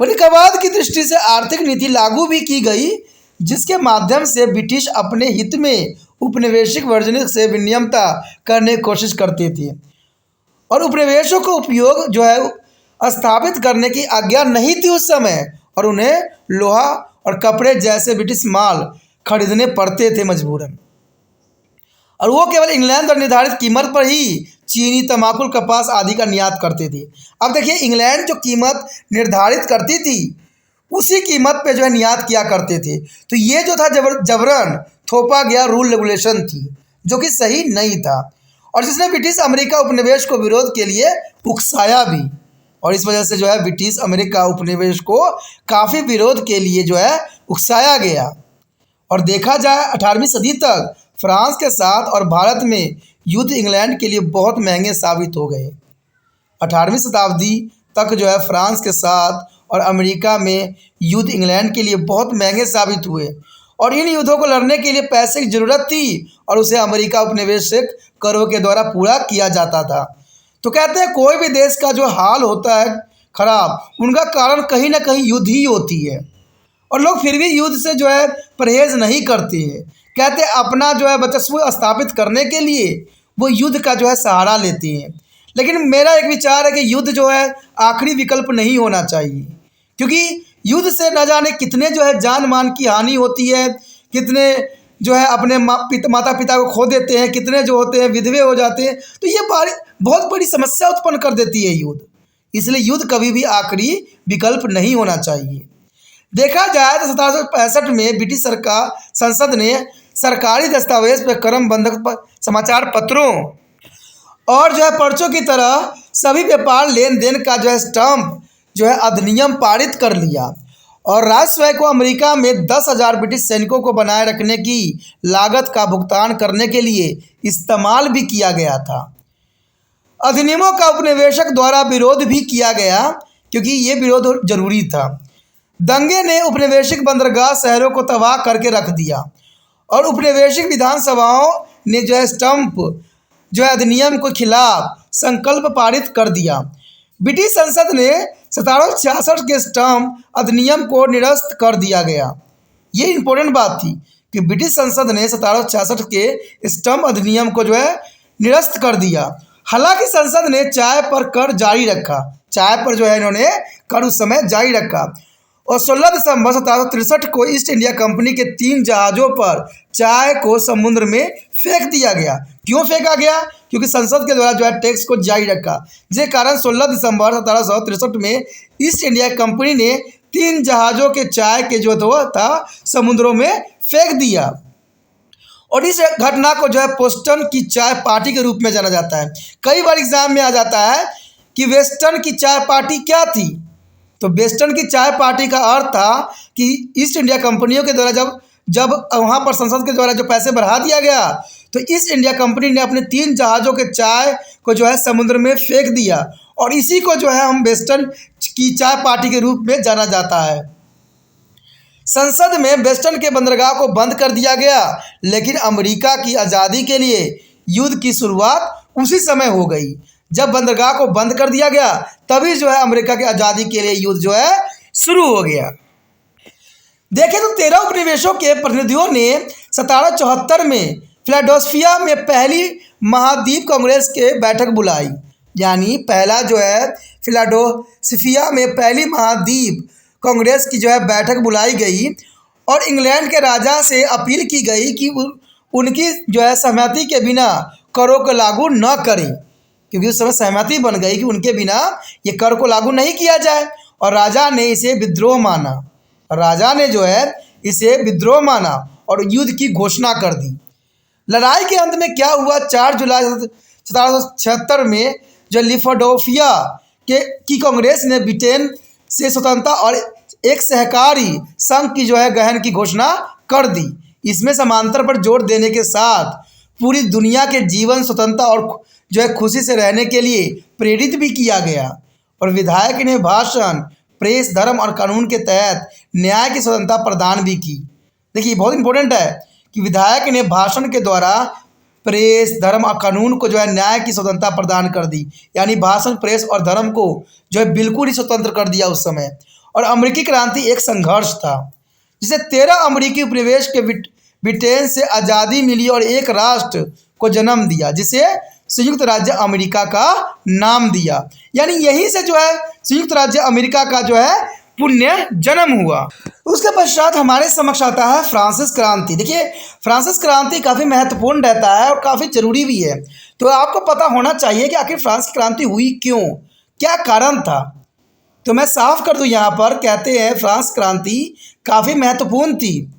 वणिकवाद की दृष्टि से आर्थिक नीति लागू भी की गई, जिसके माध्यम से ब्रिटिश अपने हित में उपनिवेशिक वर्जन से विनिमयता करने की कोशिश करते थे, और उपनिवेशों का उपयोग जो है स्थापित करने की आज्ञा नहीं थी उस समय, और उन्हें लोहा और कपड़े जैसे ब्रिटिश माल खरीदने पड़ते थे मजबूरन, और वो केवल इंग्लैंड द्वारा निर्धारित कीमत पर ही चीनी, तंबाकू, कपास आदि का निर्यात करते थे। अब देखिए, इंग्लैंड जो कीमत निर्धारित करती थी उसी कीमत पे जो है निर्यात किया करते थे। तो ये जो था जबरन थोपा गया रूल रेगुलेशन थी, जो कि सही नहीं था, और जिसने ब्रिटिश अमेरिका उपनिवेश को विरोध के लिए उकसाया भी, और इस वजह से जो है ब्रिटिश अमेरिका उपनिवेश को काफ़ी विरोध के लिए जो है उकसाया गया। और देखा जाए 18वीं सदी तक फ्रांस के साथ और भारत में युद्ध इंग्लैंड के लिए बहुत महंगे साबित हो गए। 18वीं शताब्दी तक जो है फ्रांस के साथ और अमेरिका में युद्ध इंग्लैंड के लिए बहुत महंगे साबित हुए, और इन युद्धों को लड़ने के लिए पैसे की ज़रूरत थी, और उसे अमेरिका उपनिवेशिक करों के द्वारा पूरा किया जाता था। तो कहते हैं कोई भी देश का जो हाल होता है खराब, उनका कारण कहीं ना कहीं युद्ध ही होती है, और लोग फिर भी युद्ध से जो है परहेज़ नहीं करते हैं। कहते हैं अपना जो है वर्चस्व स्थापित करने के लिए वो युद्ध का जो है सहारा लेते हैं। लेकिन मेरा एक विचार है कि युद्ध जो है आखिरी विकल्प नहीं होना चाहिए, क्योंकि युद्ध से न जाने कितने जो है जान मान की हानि होती है, कितने जो है अपने माता पिता को खो देते हैं, कितने जो होते हैं विधवे हो जाते हैं। तो ये बहुत बड़ी समस्या उत्पन्न कर देती है युद्ध। इसलिए युद्ध कभी भी आखिरी विकल्प नहीं होना चाहिए। देखा जाए तो 1765 में ब्रिटिश संसद ने सरकारी दस्तावेज पर क्रमबंधक समाचार पत्रों और जो है पर्चों की तरह सभी व्यापार लेन देन का जो है स्टैम्प जो है अधिनियम पारित कर लिया, और राजस्व को अमेरिका में 10,000 ब्रिटिश सैनिकों को बनाए रखने की लागत का भुगतान करने के लिए इस्तेमाल भी किया गया था। अधिनियमों का उपनिवेशक द्वारा विरोध भी किया गया, क्योंकि ये विरोध जरूरी था। दंगे ने उपनिवेशिक बंदरगाह शहरों को तबाह करके रख दिया, और उपनिवेशिक विधानसभाओं ने जो है स्टैम्प जो है अधिनियम के खिलाफ संकल्प पारित कर दिया। ब्रिटिश संसद ने 1766 के स्टैम्प अधिनियम को निरस्त कर दिया गया। ये इंपॉर्टेंट बात थी कि ब्रिटिश संसद ने 1766 के स्टैम्प अधिनियम को जो है निरस्त कर दिया। हालांकि संसद ने चाय पर कर जारी रखा, चाय पर जो है इन्होंने कर उस समय जारी रखा, और 16 दिसंबर 1763 को ईस्ट इंडिया कंपनी के 3 जहाज़ों पर चाय को समुद्र में फेंक दिया गया। क्यों फेंका गया? क्योंकि संसद के द्वारा जो है टैक्स को जारी रखा, जिस कारण 16 दिसंबर 1763 में ईस्ट इंडिया कंपनी ने 3 जहाज़ों के चाय के जो था समुद्रों में फेंक दिया। और इस घटना को जो है बोस्टन की चाय पार्टी के रूप में जाना जाता है। कई बार एग्जाम में आ जाता है कि वेस्टर्न की चाय पार्टी क्या थी। तो वेस्टर्न की चाय पार्टी का अर्थ था कि ईस्ट इंडिया कंपनियों के द्वारा जब जब वहाँ पर संसद के द्वारा जो पैसे बढ़ा दिया गया, तो ईस्ट इंडिया कंपनी ने अपने 3 जहाज़ों के चाय को जो है समुद्र में फेंक दिया, और इसी को जो है हम वेस्टर्न की चाय पार्टी के रूप में जाना जाता है। संसद में वेस्टर्न के बंदरगाह को बंद कर दिया गया, लेकिन अमेरिका की आज़ादी के लिए युद्ध की शुरुआत उसी समय हो गई। जब बंदरगाह को बंद कर दिया गया, तभी जो है अमेरिका की आज़ादी के लिए युद्ध जो है शुरू हो गया। देखें तो 13 उपनिवेशों के प्रतिनिधियों ने 1774 में फिलाडेल्फिया में पहली महाद्वीप कांग्रेस के बैठक बुलाई। यानी पहला जो है फिलाडेल्फिया में पहली महाद्वीप कांग्रेस की जो है बैठक बुलाई गई, और इंग्लैंड के राजा से अपील की गई कि उनकी जो है सहमति के बिना करों को लागू न करें, क्योंकि उस समय सहमति बन गई कि उनके बिना ये कर को लागू नहीं किया जाए। और राजा ने इसे विद्रोह माना, राजा ने जो है इसे विद्रोह माना और युद्ध की घोषणा कर दी। लड़ाई के अंत में क्या हुआ, 4 जुलाई 1776 में जो फिलाडेल्फिया की कांग्रेस ने ब्रिटेन से स्वतंत्रता और एक सहकारी संघ की जो है गठन की घोषणा कर दी। इसमें समांतर पर जोर देने के साथ पूरी दुनिया के जीवन स्वतंत्रता और जो है खुशी से रहने के लिए प्रेरित भी किया गया। और विधायक ने भाषण, प्रेस, धर्म और कानून के तहत न्याय की स्वतंत्रता प्रदान भी की। देखिए बहुत इंपॉर्टेंट है कि विधायक ने भाषण के द्वारा प्रेस, धर्म और कानून को जो है न्याय की स्वतंत्रता प्रदान कर दी। यानी भाषण, प्रेस और धर्म को जो है बिल्कुल ही स्वतंत्र कर दिया उस समय। और अमेरिकी क्रांति एक संघर्ष था, जिसे 13 अमेरिकी उपनिवेश के ब्रिटेन से आज़ादी मिली और एक राष्ट्र को जन्म दिया, जिसे संयुक्त राज्य अमेरिका का नाम दिया। यानी यहीं से जो है संयुक्त राज्य अमेरिका का जो है पुण्य जन्म हुआ। उसके पश्चात हमारे समक्ष आता है फ्रांसिस क्रांति। देखिए फ्रांसिस क्रांति काफ़ी महत्वपूर्ण रहता है और काफ़ी ज़रूरी भी है। तो आपको पता होना चाहिए कि आखिर फ्रांसिस क्रांति हुई क्यों, क्या कारण था। तो मैं साफ कर दूं, यहाँ पर कहते हैं फ्रांस क्रांति काफ़ी महत्वपूर्ण थी।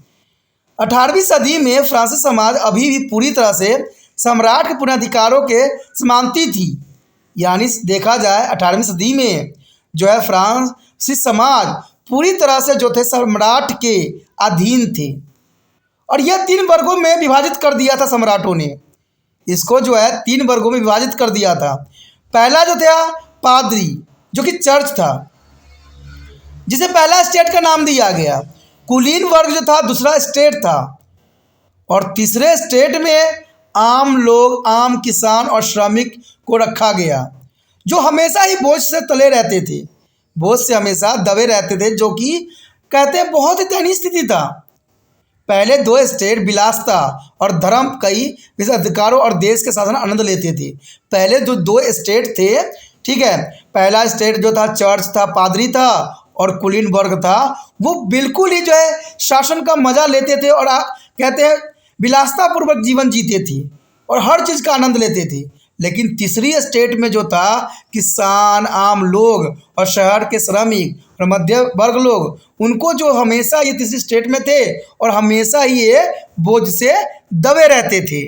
18वीं सदी में फ्रांसीसी समाज अभी भी पूरी तरह से सम्राट के पुनर्धिकारों के समानती थी। यानी देखा जाए 18वीं सदी में जो है फ्रांसीसी समाज पूरी तरह से जो थे सम्राट के अधीन थे, और यह 3 वर्गों में विभाजित कर दिया था सम्राटों ने। इसको जो है 3 वर्गों में विभाजित कर दिया था। पहला जो था पादरी, जो कि चर्च था, जिसे पहला स्टेट का नाम दिया गया। कुलीन वर्ग जो था दूसरा स्टेट था, और तीसरे स्टेट में आम लोग, आम किसान और श्रमिक को रखा गया, जो हमेशा ही बोझ से तले रहते थे, बोझ से हमेशा दबे रहते थे, जो कि कहते हैं बहुत ही दयनीय स्थिति था। पहले 2 स्टेट विलासता और धर्म कई अधिकारों और देश के शासन आनंद लेते थे। पहले जो 2 स्टेट थे, ठीक है, पहला स्टेट जो था चर्च था, पादरी था, और कुलीन वर्ग था, वो बिल्कुल ही जो है शासन का मजा लेते थे और कहते हैं विलासतापूर्वक जीवन जीते थे और हर चीज़ का आनंद लेते थे। लेकिन तीसरी स्टेट में जो था किसान, आम लोग और शहर के श्रमिक और मध्य वर्ग लोग, उनको जो हमेशा ये तीसरी स्टेट में थे और हमेशा ही ये बोझ से दबे रहते थे।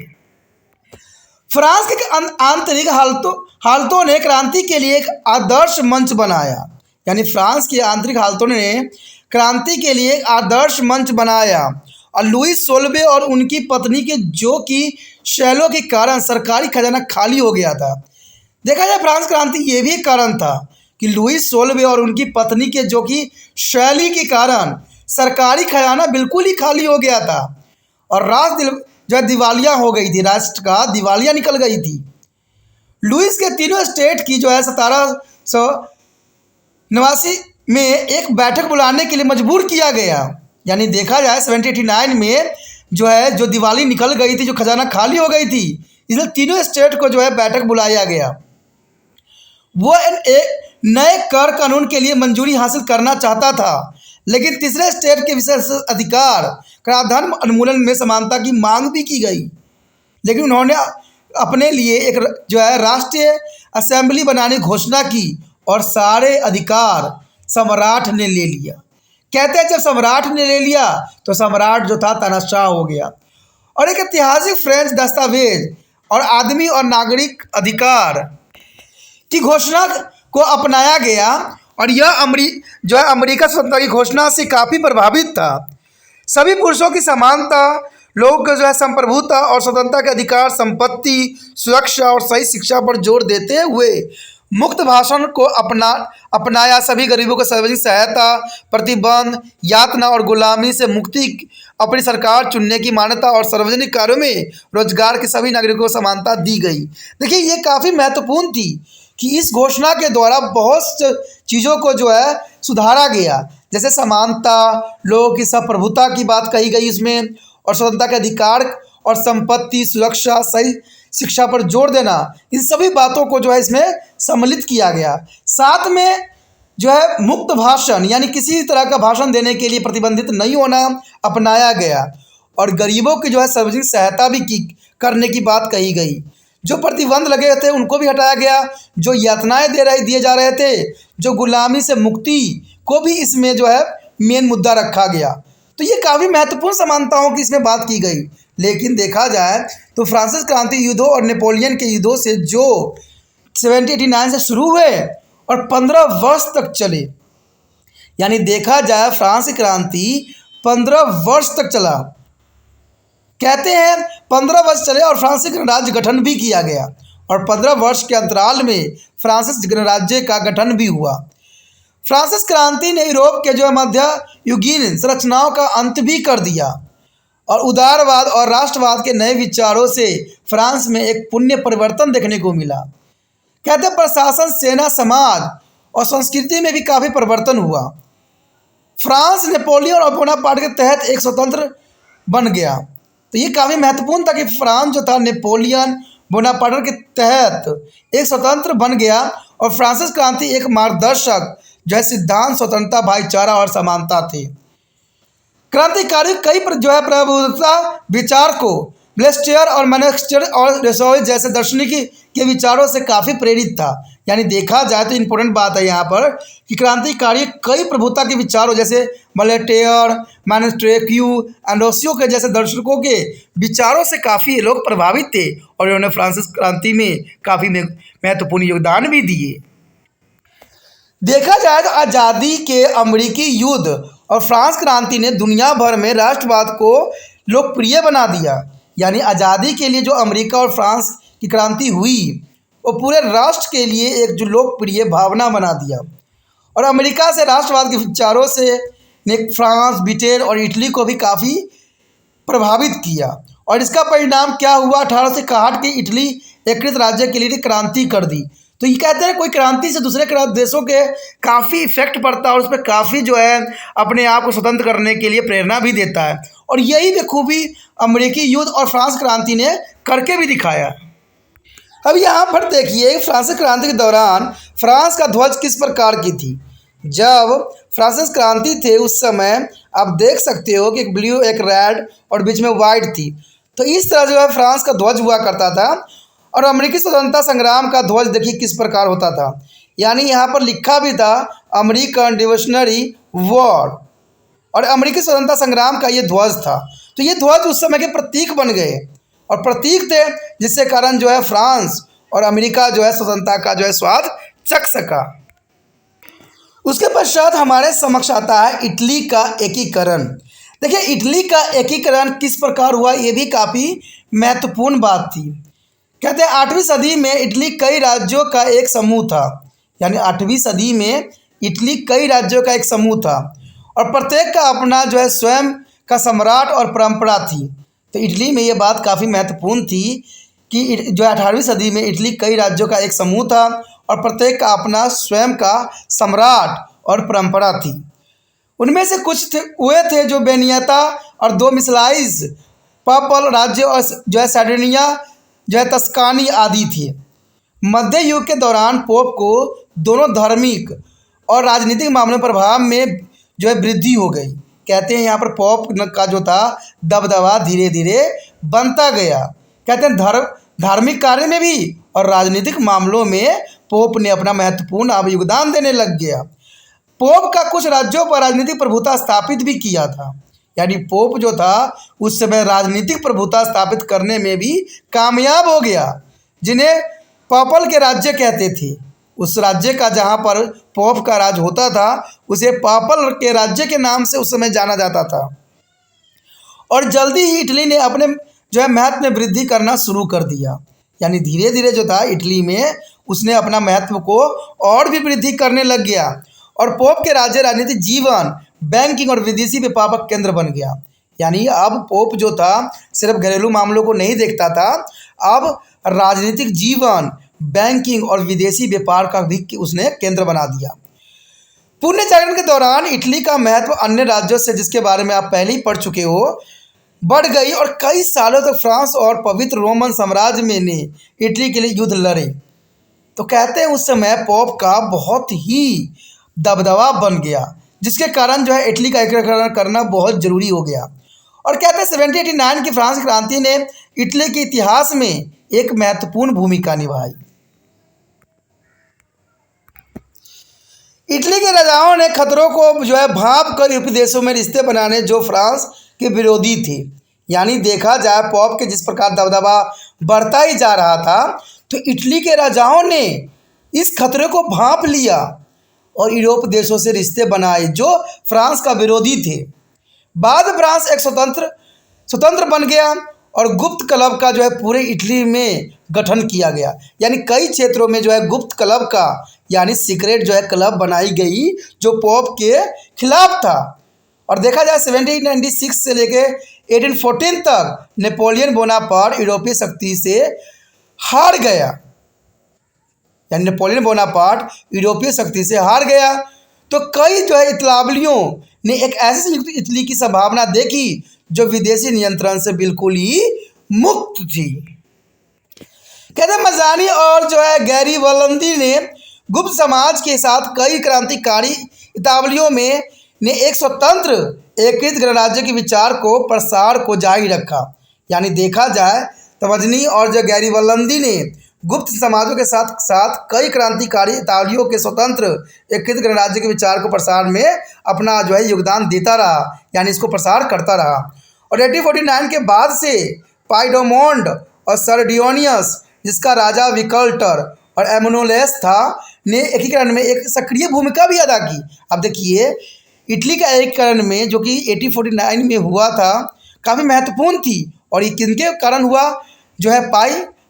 फ्रांस के आंतरिक हालतों ने क्रांति के लिए एक आदर्श मंच बनाया। यानी फ्रांस की आंतरिक हालतों ने क्रांति के लिए एक आदर्श मंच बनाया, और लुईस सोल्बे और उनकी पत्नी के जो कि शैलों के कारण सरकारी खजाना खाली हो गया था। देखा जाए फ्रांस क्रांति ये भी एक कारण था कि लुईस सोल्बे और उनकी पत्नी के जो कि शैली के कारण सरकारी खजाना बिल्कुल ही खाली हो गया था, और राष्ट्र जो दिवालिया हो गई थी, राष्ट्र का दिवालिया निकल गई थी। लुईस के तीनों स्टेट की जो है 1789 में एक बैठक बुलाने के लिए मजबूर किया गया। यानी देखा जाए 1789 में जो है जो दिवाली निकल गई थी, जो खजाना खाली हो गई थी, इसलिए तीनों स्टेट को जो है बैठक बुलाया गया। वो एक नए कर कानून के लिए मंजूरी हासिल करना चाहता था, लेकिन तीसरे स्टेट के विशेष अधिकार कराधान उन्मूलन में समानता की मांग भी की गई। लेकिन उन्होंने अपने लिए एक जो है राष्ट्रीय असेंबली बनाने की घोषणा की, और सारे अधिकार सम्राट ने ले लिया। कहते हैं जब सम्राट ने ले लिया तो सम्राट जो था तानाशाह हो गया, और एक ऐतिहासिक फ्रेंच दस्तावेज और आदमी और नागरिक अधिकार की घोषणा को अपनाया गया। और यह जो है अमेरिका स्वतंत्रता की घोषणा से काफ़ी प्रभावित था। सभी पुरुषों की समानता, लोगों को जो है संप्रभुता और स्वतंत्रता के अधिकार, संपत्ति, सुरक्षा और सही शिक्षा पर जोर देते हुए मुक्त भाषण को अपनाया। सभी गरीबों को सार्वजनिक सहायता, प्रतिबंध, यातना और गुलामी से मुक्ति, अपनी सरकार चुनने की मान्यता और सार्वजनिक कार्यों में रोजगार के सभी नागरिकों को समानता दी गई। देखिए, ये काफ़ी महत्वपूर्ण थी कि इस घोषणा के द्वारा बहुत चीज़ों को जो है सुधारा गया, जैसे समानता, लोगों की संप्रभुता की बात कही गई इसमें, और स्वतंत्रता के अधिकार और संपत्ति, सुरक्षा, सही शिक्षा पर जोर देना। इन सभी बातों को जो है इसमें सम्मिलित किया गया। साथ में जो है मुक्त भाषण, यानी किसी तरह का भाषण देने के लिए प्रतिबंधित नहीं होना अपनाया गया। और गरीबों की जो है सार्वजनिक सहायता भी करने की बात कही गई। जो प्रतिबंध लगे थे उनको भी हटाया गया, जो यातनाएं दिए जा रहे थे, जो गुलामी से मुक्ति को भी इसमें जो है मेन मुद्दा रखा गया। तो ये काफ़ी महत्वपूर्ण समानताओं की इसमें बात की गई। लेकिन देखा जाए तो फ्रांसीसी क्रांति युद्धों और नेपोलियन के युद्धों से जो 1789 से शुरू हुए और 15 वर्ष तक चले, यानी देखा जाए फ्रांस की क्रांति 15 वर्ष तक चला। कहते हैं 15 वर्ष चले और फ्रांसीसी गणराज्य गठन भी किया गया, और 15 वर्ष के अंतराल में फ्रांसीसी गणराज्य का गठन भी हुआ। फ्रांसीसी क्रांति ने यूरोप के जो है मध्ययुगीन संरचनाओं का अंत भी कर दिया, और उदारवाद और राष्ट्रवाद के नए विचारों से फ्रांस में एक पुण्य परिवर्तन देखने को मिला। कहते हैं प्रशासन, सेना, समाज और संस्कृति में भी काफ़ी परिवर्तन हुआ। फ्रांस नेपोलियन और बोनापार्ट के तहत एक स्वतंत्र बन गया। तो ये काफ़ी महत्वपूर्ण था कि फ्रांस जो था नेपोलियन बोनापार्ट के तहत एक स्वतंत्र बन गया, और फ्रांसीसी क्रांति एक मार्गदर्शक जो है सिद्धांत, स्वतंत्रता, भाईचारा और समानता थे। क्रांतिकारी कई जो है प्रबुद्धता विचार को ब्लेस्टियर और मैनेक्स्टर और रेसोई जैसे दार्शनिक के विचारों से काफ़ी प्रेरित था। यानी देखा जाए तो इम्पोर्टेंट बात है यहाँ पर कि क्रांतिकारी कई प्रभुता के विचारों जैसे मलेटेयर, मैनेस्ट्रेक्यू, एंडोसियो के जैसे दर्शकों के विचारों से काफ़ी लोग प्रभावित थे, और उन्होंने फ्रांसीसी क्रांति में काफ़ी महत्वपूर्ण योगदान भी दिए। देखा जाए तो आज़ादी के अमेरिकी युद्ध और फ्रांस क्रांति ने दुनिया भर में राष्ट्रवाद को लोकप्रिय बना दिया। यानी आज़ादी के लिए जो अमेरिका और फ्रांस की क्रांति हुई वो पूरे राष्ट्र के लिए एक जो लोकप्रिय भावना बना दिया, और अमेरिका से राष्ट्रवाद के विचारों से ने फ्रांस, ब्रिटेन और इटली को भी काफ़ी प्रभावित किया। और इसका परिणाम क्या हुआ, 1861 की इटली एकीकृत राज्य के लिए क्रांति कर दी। तो ये कहते हैं कोई क्रांति से दूसरे देशों के काफ़ी इफेक्ट पड़ता है, और उस पर काफ़ी जो है अपने आप को स्वतंत्र करने के लिए प्रेरणा भी देता है। और यही बखूबी अमेरिकी युद्ध और फ्रांस क्रांति ने करके भी दिखाया। अब यहाँ पर देखिए फ्रांसीसी क्रांति के दौरान फ्रांस का ध्वज किस प्रकार की थी। जब फ्रांसीसी क्रांति थे उस समय आप देख सकते हो कि एक ब्लू, एक रेड और बीच में वाइट थी। तो इस तरह जो है फ्रांस का ध्वज हुआ करता था। और अमेरिकी स्वतंत्रता संग्राम का ध्वज देखिए किस प्रकार होता था। यानी यहाँ पर लिखा भी था अमेरिकन रिवोल्यूशनरी वॉर, और अमेरिकी स्वतंत्रता संग्राम का ये ध्वज था। तो ये ध्वज उस समय के प्रतीक बन गए और प्रतीक थे, जिससे कारण जो है फ्रांस और अमेरिका जो है स्वतंत्रता का जो है स्वाद चख सका। उसके पश्चात हमारे समक्ष आता है इटली का एकीकरण। देखिए इटली का एकीकरण किस प्रकार हुआ, ये भी काफ़ी महत्वपूर्ण बात थी। कहते हैं 8वीं सदी में इटली कई राज्यों का एक समूह था। यानी 8वीं सदी में इटली कई राज्यों का एक समूह था, और प्रत्येक का अपना जो है स्वयं का सम्राट और परंपरा थी। तो इटली में ये बात काफ़ी महत्वपूर्ण थी कि जो 18वीं सदी में इटली कई राज्यों का एक समूह था, और प्रत्येक का अपना स्वयं का सम्राट और परंपरा थी। उनमें से कुछ हुए थे जो बेनियता और दो मिसलाइज पापल राज्य और जो है सार्डिनिया जो है तस्कानी आदि थे। मध्य युग के दौरान पोप को दोनों धार्मिक और राजनीतिक मामलों प्रभाव में जो है वृद्धि हो गई। कहते हैं यहाँ पर पोप का जो था दबदबा धीरे धीरे बनता गया। कहते हैं धार्मिक कार्य में भी और राजनीतिक मामलों में पोप ने अपना महत्वपूर्ण योगदान देने लग गया। पोप का कुछ राज्यों पर राजनीतिक प्रभुता स्थापित भी किया था। यानी पोप जो था उस समय राजनीतिक प्रभुता स्थापित करने में भी कामयाब हो गया, जिन्हें पापल के राज्य कहते थे। उस राज्य का जहाँ पर पोप का राज होता था उसे पापल के राज्य के नाम से उस समय जाना जाता था। और जल्दी ही इटली ने अपने जो है महत्व में वृद्धि करना शुरू कर दिया, यानी धीरे धीरे जो था इटली में उसने अपना महत्व को और भी वृद्धि करने लग गया। और पोप के राज्य राजनीतिक जीवन, बैंकिंग और विदेशी व्यापार का केंद्र बन गया। यानी अब पोप जो था सिर्फ घरेलू मामलों को नहीं देखता था, अब राजनीतिक जीवन, बैंकिंग और विदेशी व्यापार का भी उसने केंद्र बना दिया। पुण्य जागरण के दौरान इटली का महत्व अन्य राज्यों से, जिसके बारे में आप पहले ही पढ़ चुके हो, बढ़ गई और कई सालों तक फ्रांस और पवित्र रोमन साम्राज्य में ने इटली के लिए युद्ध लड़े। तो कहते हैं उस समय पोप का बहुत ही दबदबा बन गया, जिसके कारण जो है इटली का एकीकरण करना बहुत जरूरी हो गया। और कहते हैं 1789 की फ्रांस क्रांति ने इटली के इतिहास में एक महत्वपूर्ण भूमिका निभाई। इटली के राजाओं ने खतरों को जो है भांप कर यूरोपीय देशों में रिश्ते बनाने जो फ्रांस के विरोधी थे। यानी देखा जाए पोप के जिस प्रकार दबदबा बढ़ता ही जा रहा था, तो इटली के राजाओं ने इस खतरे को भांप लिया और यूरोप देशों से रिश्ते बनाए जो फ्रांस का विरोधी थे। बाद फ्रांस एक स्वतंत्र बन गया और गुप्त क्लब का जो है पूरे इटली में गठन किया गया। यानी कई क्षेत्रों में जो है गुप्त क्लब का यानी सीक्रेट जो है क्लब बनाई गई जो पोप के खिलाफ था। और देखा जाए 1796 से लेके 1814 तक नेपोलियन बोनापार्ट यूरोपीय शक्ति से हार गया, यानी नेपोलियन बोनापार्ट यूरोपीय शक्ति से हार गया। तो कई जो है इतालवियों ने एक ऐसी संयुक्त इटली की संभावना देखी जो विदेशी नियंत्रण से बिल्कुल ही मुक्त थी। कहते मजानी और जो है गैरीबल्दी ने गुप्त समाज के साथ कई क्रांतिकारी इतालवियों में ने एक स्वतंत्र एकीकृत गणराज्य के विचार को प्रसार को जारी रखा। यानी देखा जाए तो मजनी और जो गैरीबल्दी ने गुप्त समाजों के साथ साथ कई क्रांतिकारी इतालियों के स्वतंत्र एकीकृत गणराज्य के विचार को प्रसार में अपना जो है योगदान देता रहा, यानी इसको प्रसार करता रहा। और 1849 के बाद से पाइडमोंड और सर्डियोनियस, जिसका राजा विकल्टर और एमोनोलेस था, ने एकीकरण में एक सक्रिय भूमिका भी अदा की। अब देखिए इटली का एकीकरण में जो कि 1849 में हुआ था काफ़ी महत्वपूर्ण थी। और ये किनके कारण हुआ, जो है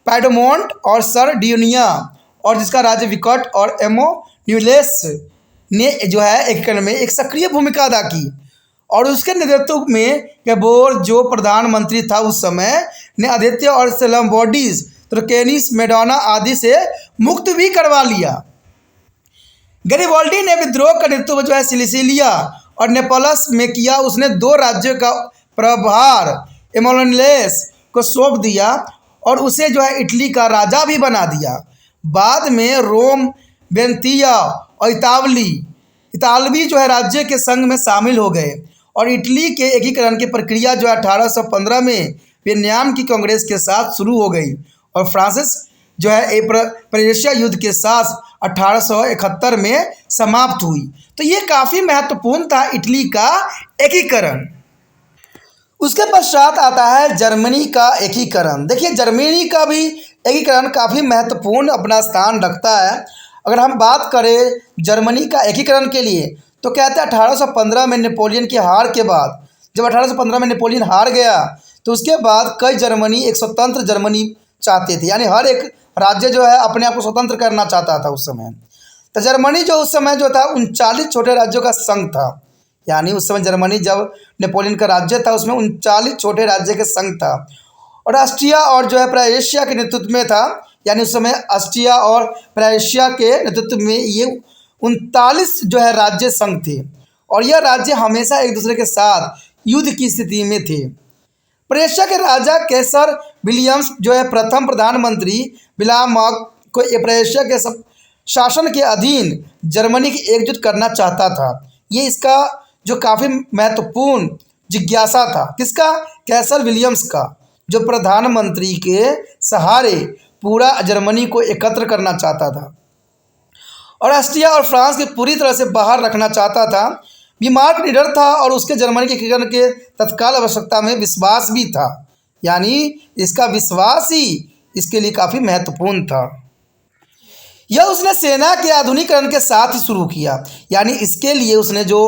पाइडमोंट और सर्डियोनिया, और जिसका राजा विकट और एमोन्यूलेस ने जो है एकीकरण में एक सक्रिय भूमिका अदा की। और उसके नेतृत्व में गैबोर जो प्रधानमंत्री था उस समय ने आदित्य और सेलम्बोडिस, त्रुकेनिस, मेडोना आदि से मुक्त भी करवा लिया। गैरिबाल्डी ने विद्रोह का नेतृत्व जो है सिसिलिया और नेपल्स में किया। उसने 2 राज्यों का प्रभार एमोन्यूलेस को सौंप दिया और उसे जो है इटली का राजा भी बना दिया। बाद में रोम, वेनेतिया और इतालवी जो है राज्य के संघ में शामिल हो गए। और इटली के एकीकरण की प्रक्रिया जो है 1815 में वियना की कांग्रेस के साथ शुरू हो गई और फ्रांसिस जो है प्रशिया युद्ध के साथ 1871 में समाप्त हुई। तो ये काफ़ी महत्वपूर्ण था इटली का एकीकरण। उसके पश्चात आता है जर्मनी का एकीकरण। देखिए जर्मनी का भी एकीकरण काफ़ी महत्वपूर्ण अपना स्थान रखता है। अगर हम बात करें जर्मनी का एकीकरण के लिए तो कहते हैं 1815 में नेपोलियन की हार के बाद, जब 1815 में नेपोलियन हार गया तो उसके बाद कई जर्मनी एक स्वतंत्र जर्मनी चाहते थे, यानी हर एक राज्य जो है अपने आप को स्वतंत्र करना चाहता था उस समय। तो जर्मनी जो उस समय जो था 39 छोटे राज्यों का संघ था। यानी उस समय जर्मनी जब नेपोलियन का राज्य था उसमें 39 छोटे राज्य के संघ था। और ऑस्ट्रिया और जो है प्रायेशिया के नेतृत्व में था, यानी उस समय ऑस्ट्रिया और प्रायेशिया के नेतृत्व में ये 39 जो है राज्य संघ थे। और यह राज्य हमेशा एक दूसरे के साथ युद्ध की स्थिति में थे। प्रेशिया के राजा कैसर विलियम्स जो है प्रथम प्रधानमंत्री बिलामक को प्रेशिया के शासन के अधीन जर्मनी की एकजुट करना चाहता था। ये इसका जो काफ़ी महत्वपूर्ण जिज्ञासा था, किसका, कैसर विलियम्स का, जो प्रधानमंत्री के सहारे पूरा जर्मनी को एकत्र करना चाहता था और ऑस्ट्रिया और फ्रांस को पूरी तरह से बाहर रखना चाहता था। बीमार्क निडर था और उसके जर्मनी के एकीकरण के तत्काल आवश्यकता में विश्वास भी था, यानी इसका विश्वास ही इसके लिए काफ़ी महत्वपूर्ण था। यह उसने सेना के आधुनिकीकरण के साथ ही शुरू किया, यानी इसके लिए उसने जो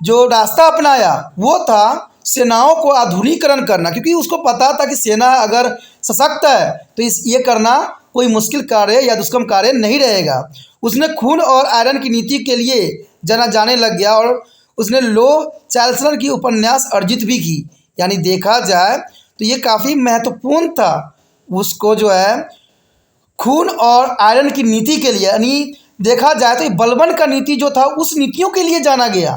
जो रास्ता अपनाया वो था सेनाओं को आधुनिकीकरण करना, क्योंकि उसको पता था कि सेना अगर सशक्त है तो ये करना कोई मुश्किल कार्य या दुष्कर्म कार्य नहीं रहेगा। उसने खून और आयरन की नीति के लिए जाना जाने लग गया और उसने लो चाल्सलर की उपन्यास अर्जित भी की, यानी देखा जाए तो ये काफ़ी महत्वपूर्ण था। उसको जो है खून और आयरन की नीति के लिए, यानी देखा जाए तो बलबन का नीति जो था उस नीतियों के लिए जाना गया,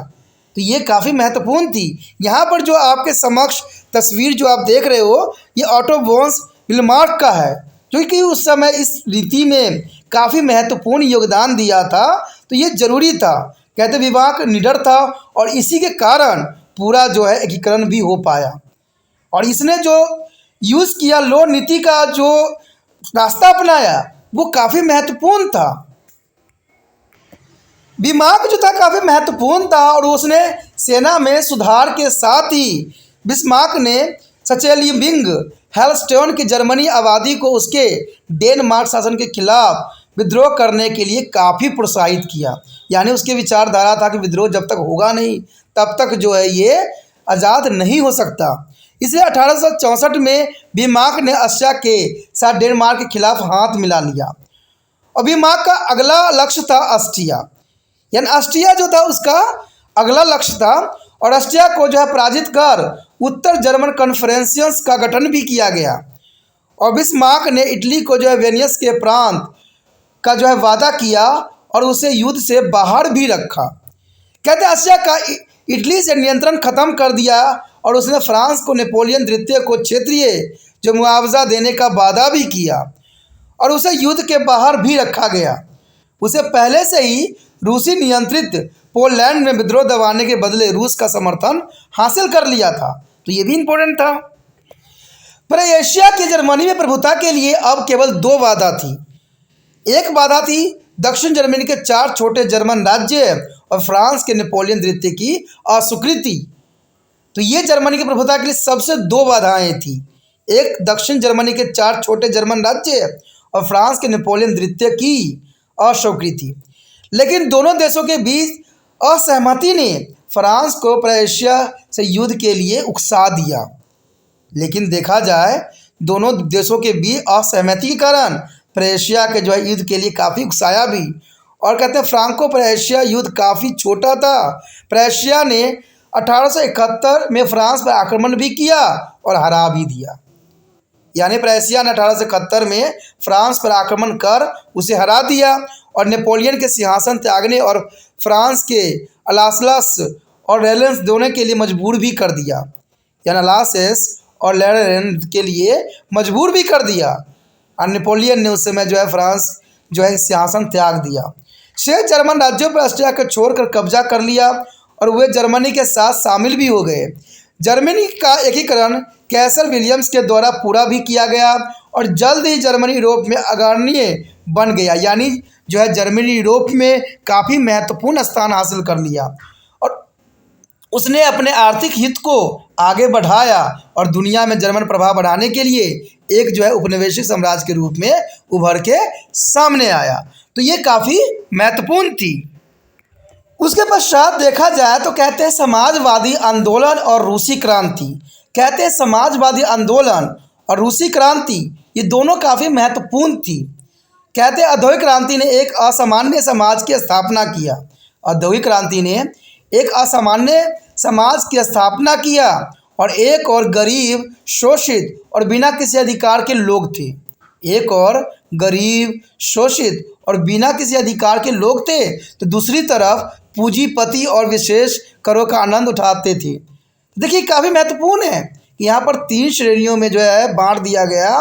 तो ये काफ़ी महत्वपूर्ण थी। यहाँ पर जो आपके समक्ष तस्वीर जो आप देख रहे हो ये ऑटो वॉन बिस्मार्क का है, जो कि उस समय इस नीति में काफ़ी महत्वपूर्ण योगदान दिया था, तो ये जरूरी था। कहते विभाग निडर था और इसी के कारण पूरा जो है एकीकरण भी हो पाया। और इसने जो यूज़ किया लो नीति का जो रास्ता अपनाया वो काफ़ी महत्वपूर्ण था। बिस्मार्क जो था काफ़ी महत्वपूर्ण था और उसने सेना में सुधार के साथ ही बिस्मार्क ने स्चेलियबिंग हेलस्टेन की जर्मनी आबादी को उसके डेनमार्क शासन के खिलाफ विद्रोह करने के लिए काफ़ी प्रोत्साहित किया, यानी उसकी विचारधारा था कि विद्रोह जब तक होगा नहीं तब तक जो है ये आज़ाद नहीं हो सकता। इसलिए 1864 में बिस्मार्क ने ऑस्ट्रिया के साथ डेनमार्क के खिलाफ हाथ मिला लिया और बिस्मार्क का अगला लक्ष्य था ऑस्ट्रिया, यानी ऑस्ट्रिया जो था उसका अगला लक्ष्य था और ऑस्ट्रिया को जो है पराजित कर उत्तर जर्मन कॉन्फ्रेंस का गठन भी किया गया। और बिस्मार्क ने इटली को जो है वेनिस के प्रांत का जो है वादा किया और उसे युद्ध से बाहर भी रखा। कहते ऑस्ट्रिया का इटली से नियंत्रण खत्म कर दिया और उसने फ्रांस को नेपोलियन द्वितीय को क्षेत्रीय जो मुआवजा देने का वादा भी किया और उसे युद्ध के बाहर भी रखा गया। उसे पहले से ही रूसी नियंत्रित पोलैंड में विद्रोह दबाने के बदले रूस का समर्थन हासिल कर लिया था, तो ये भी इम्पोर्टेंट था। पर एशिया की जर्मनी में प्रभुता के लिए अब केवल दो बाधा थी। एक बाधा थी दक्षिण जर्मनी के 4 छोटे जर्मन राज्य और फ्रांस के नेपोलियन द्वितीय की अस्वीकृति। तो ये जर्मनी की प्रभुता के लिए सबसे दो बाधाएं थी, एक दक्षिण जर्मनी के 4 छोटे जर्मन राज्य और फ्रांस के नेपोलियन द्वितीय की अस्वीकृति। लेकिन दोनों देशों के बीच असहमति ने फ्रांस को प्रेशिया से युद्ध के लिए उकसा दिया। लेकिन देखा जाए दोनों देशों के बीच असहमति के कारण प्रेशिया के जो है युद्ध के लिए काफ़ी उकसाया भी। और कहते हैं फ्रांको प्रेशिया युद्ध काफ़ी छोटा था। प्रेशिया ने 1871 में फ्रांस पर आक्रमण भी किया और हरा भी दिया, यानी प्रेशिया ने 1871 में फ्रांस पर आक्रमण कर उसे हरा दिया और नेपोलियन के सिंहासन त्यागने और फ्रांस के अलासलस और रेलेंस दोनों के लिए मजबूर भी कर दिया, यानी अलासेस और लेरेन के लिए मजबूर भी कर दिया। और नेपोलियन ने उस समय जो है फ्रांस जो है सिंहासन त्याग दिया। 6 जर्मन राज्यों पर ऑस्ट्रिया को छोड़कर कब्जा कर लिया और वे जर्मनी के साथ शामिल भी हो गए। जर्मनी का एकीकरण कैसर विलियम्स के द्वारा पूरा भी किया गया और जल्द ही जर्मनी यूरोप में अग्रणी बन गया, यानी जो है जर्मनी यूरोप में काफ़ी महत्वपूर्ण स्थान हासिल कर लिया और उसने अपने आर्थिक हित को आगे बढ़ाया और दुनिया में जर्मन प्रभाव बढ़ाने के लिए एक जो है उपनिवेशिक साम्राज्य के रूप में उभर के सामने आया। तो ये काफ़ी महत्वपूर्ण थी। उसके पश्चात देखा जाए तो कहते हैं समाजवादी आंदोलन और रूसी क्रांति। कहते हैं समाजवादी आंदोलन और रूसी क्रांति ये दोनों काफ़ी महत्वपूर्ण थी। कहते हैं औद्योगिक क्रांति ने एक असामान्य समाज की स्थापना किया। औद्योगिक क्रांति ने एक असामान्य समाज की स्थापना किया और एक और गरीब, शोषित और बिना किसी अधिकार के लोग थे। एक और गरीब, शोषित और बिना किसी अधिकार के लोग थे, तो दूसरी तरफ पूंजीपति और विशेष करों का आनंद उठाते थे। देखिए काफ़ी महत्वपूर्ण है, यहाँ पर 3 श्रेणियों में जो है बांट दिया गया।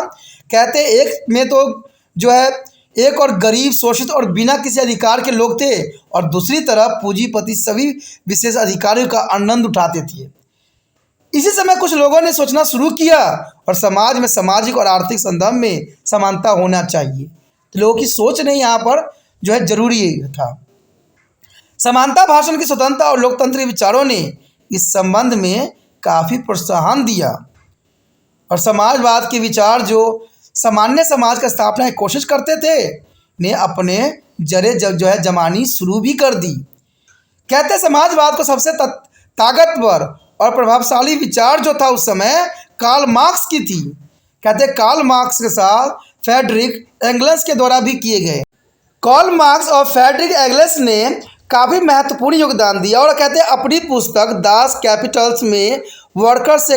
कहते हैं एक में तो जो है एक और गरीब, शोषित और बिना किसी अधिकार के लोग थे और दूसरी तरफ पूंजीपति सभी विशेष अधिकारियों का आनंद उठाते थे। इसी समय कुछ लोगों ने सोचना शुरू किया और समाज में सामाजिक और आर्थिक संदर्भ में समानता होना चाहिए। तो लोगों की सोच ने यहाँ पर जो है जरूरी था। समानता भाषण की स्वतंत्रता और लोकतंत्र के विचारों ने इस संबंध में काफ़ी प्रोत्साहन दिया और समाजवाद के विचार जो सामान्य समाज का स्थापना की कोशिश करते थे ने अपने जरे जो है जमानी शुरू भी कर दी। कहते समाजवाद को सबसे ताकतवर और प्रभावशाली विचार जो था उस समय कार्ल मार्क्स की थी। कहते कार्ल मार्क्स के साथ फ्रेडरिक एंगल्स के द्वारा भी किए गए। कार्ल मार्क्स और फ्रेडरिक एंगल्स ने काफ़ी महत्वपूर्ण योगदान दिया और कहते हैं अपनी पुस्तक दास कैपिटल्स में वर्कर से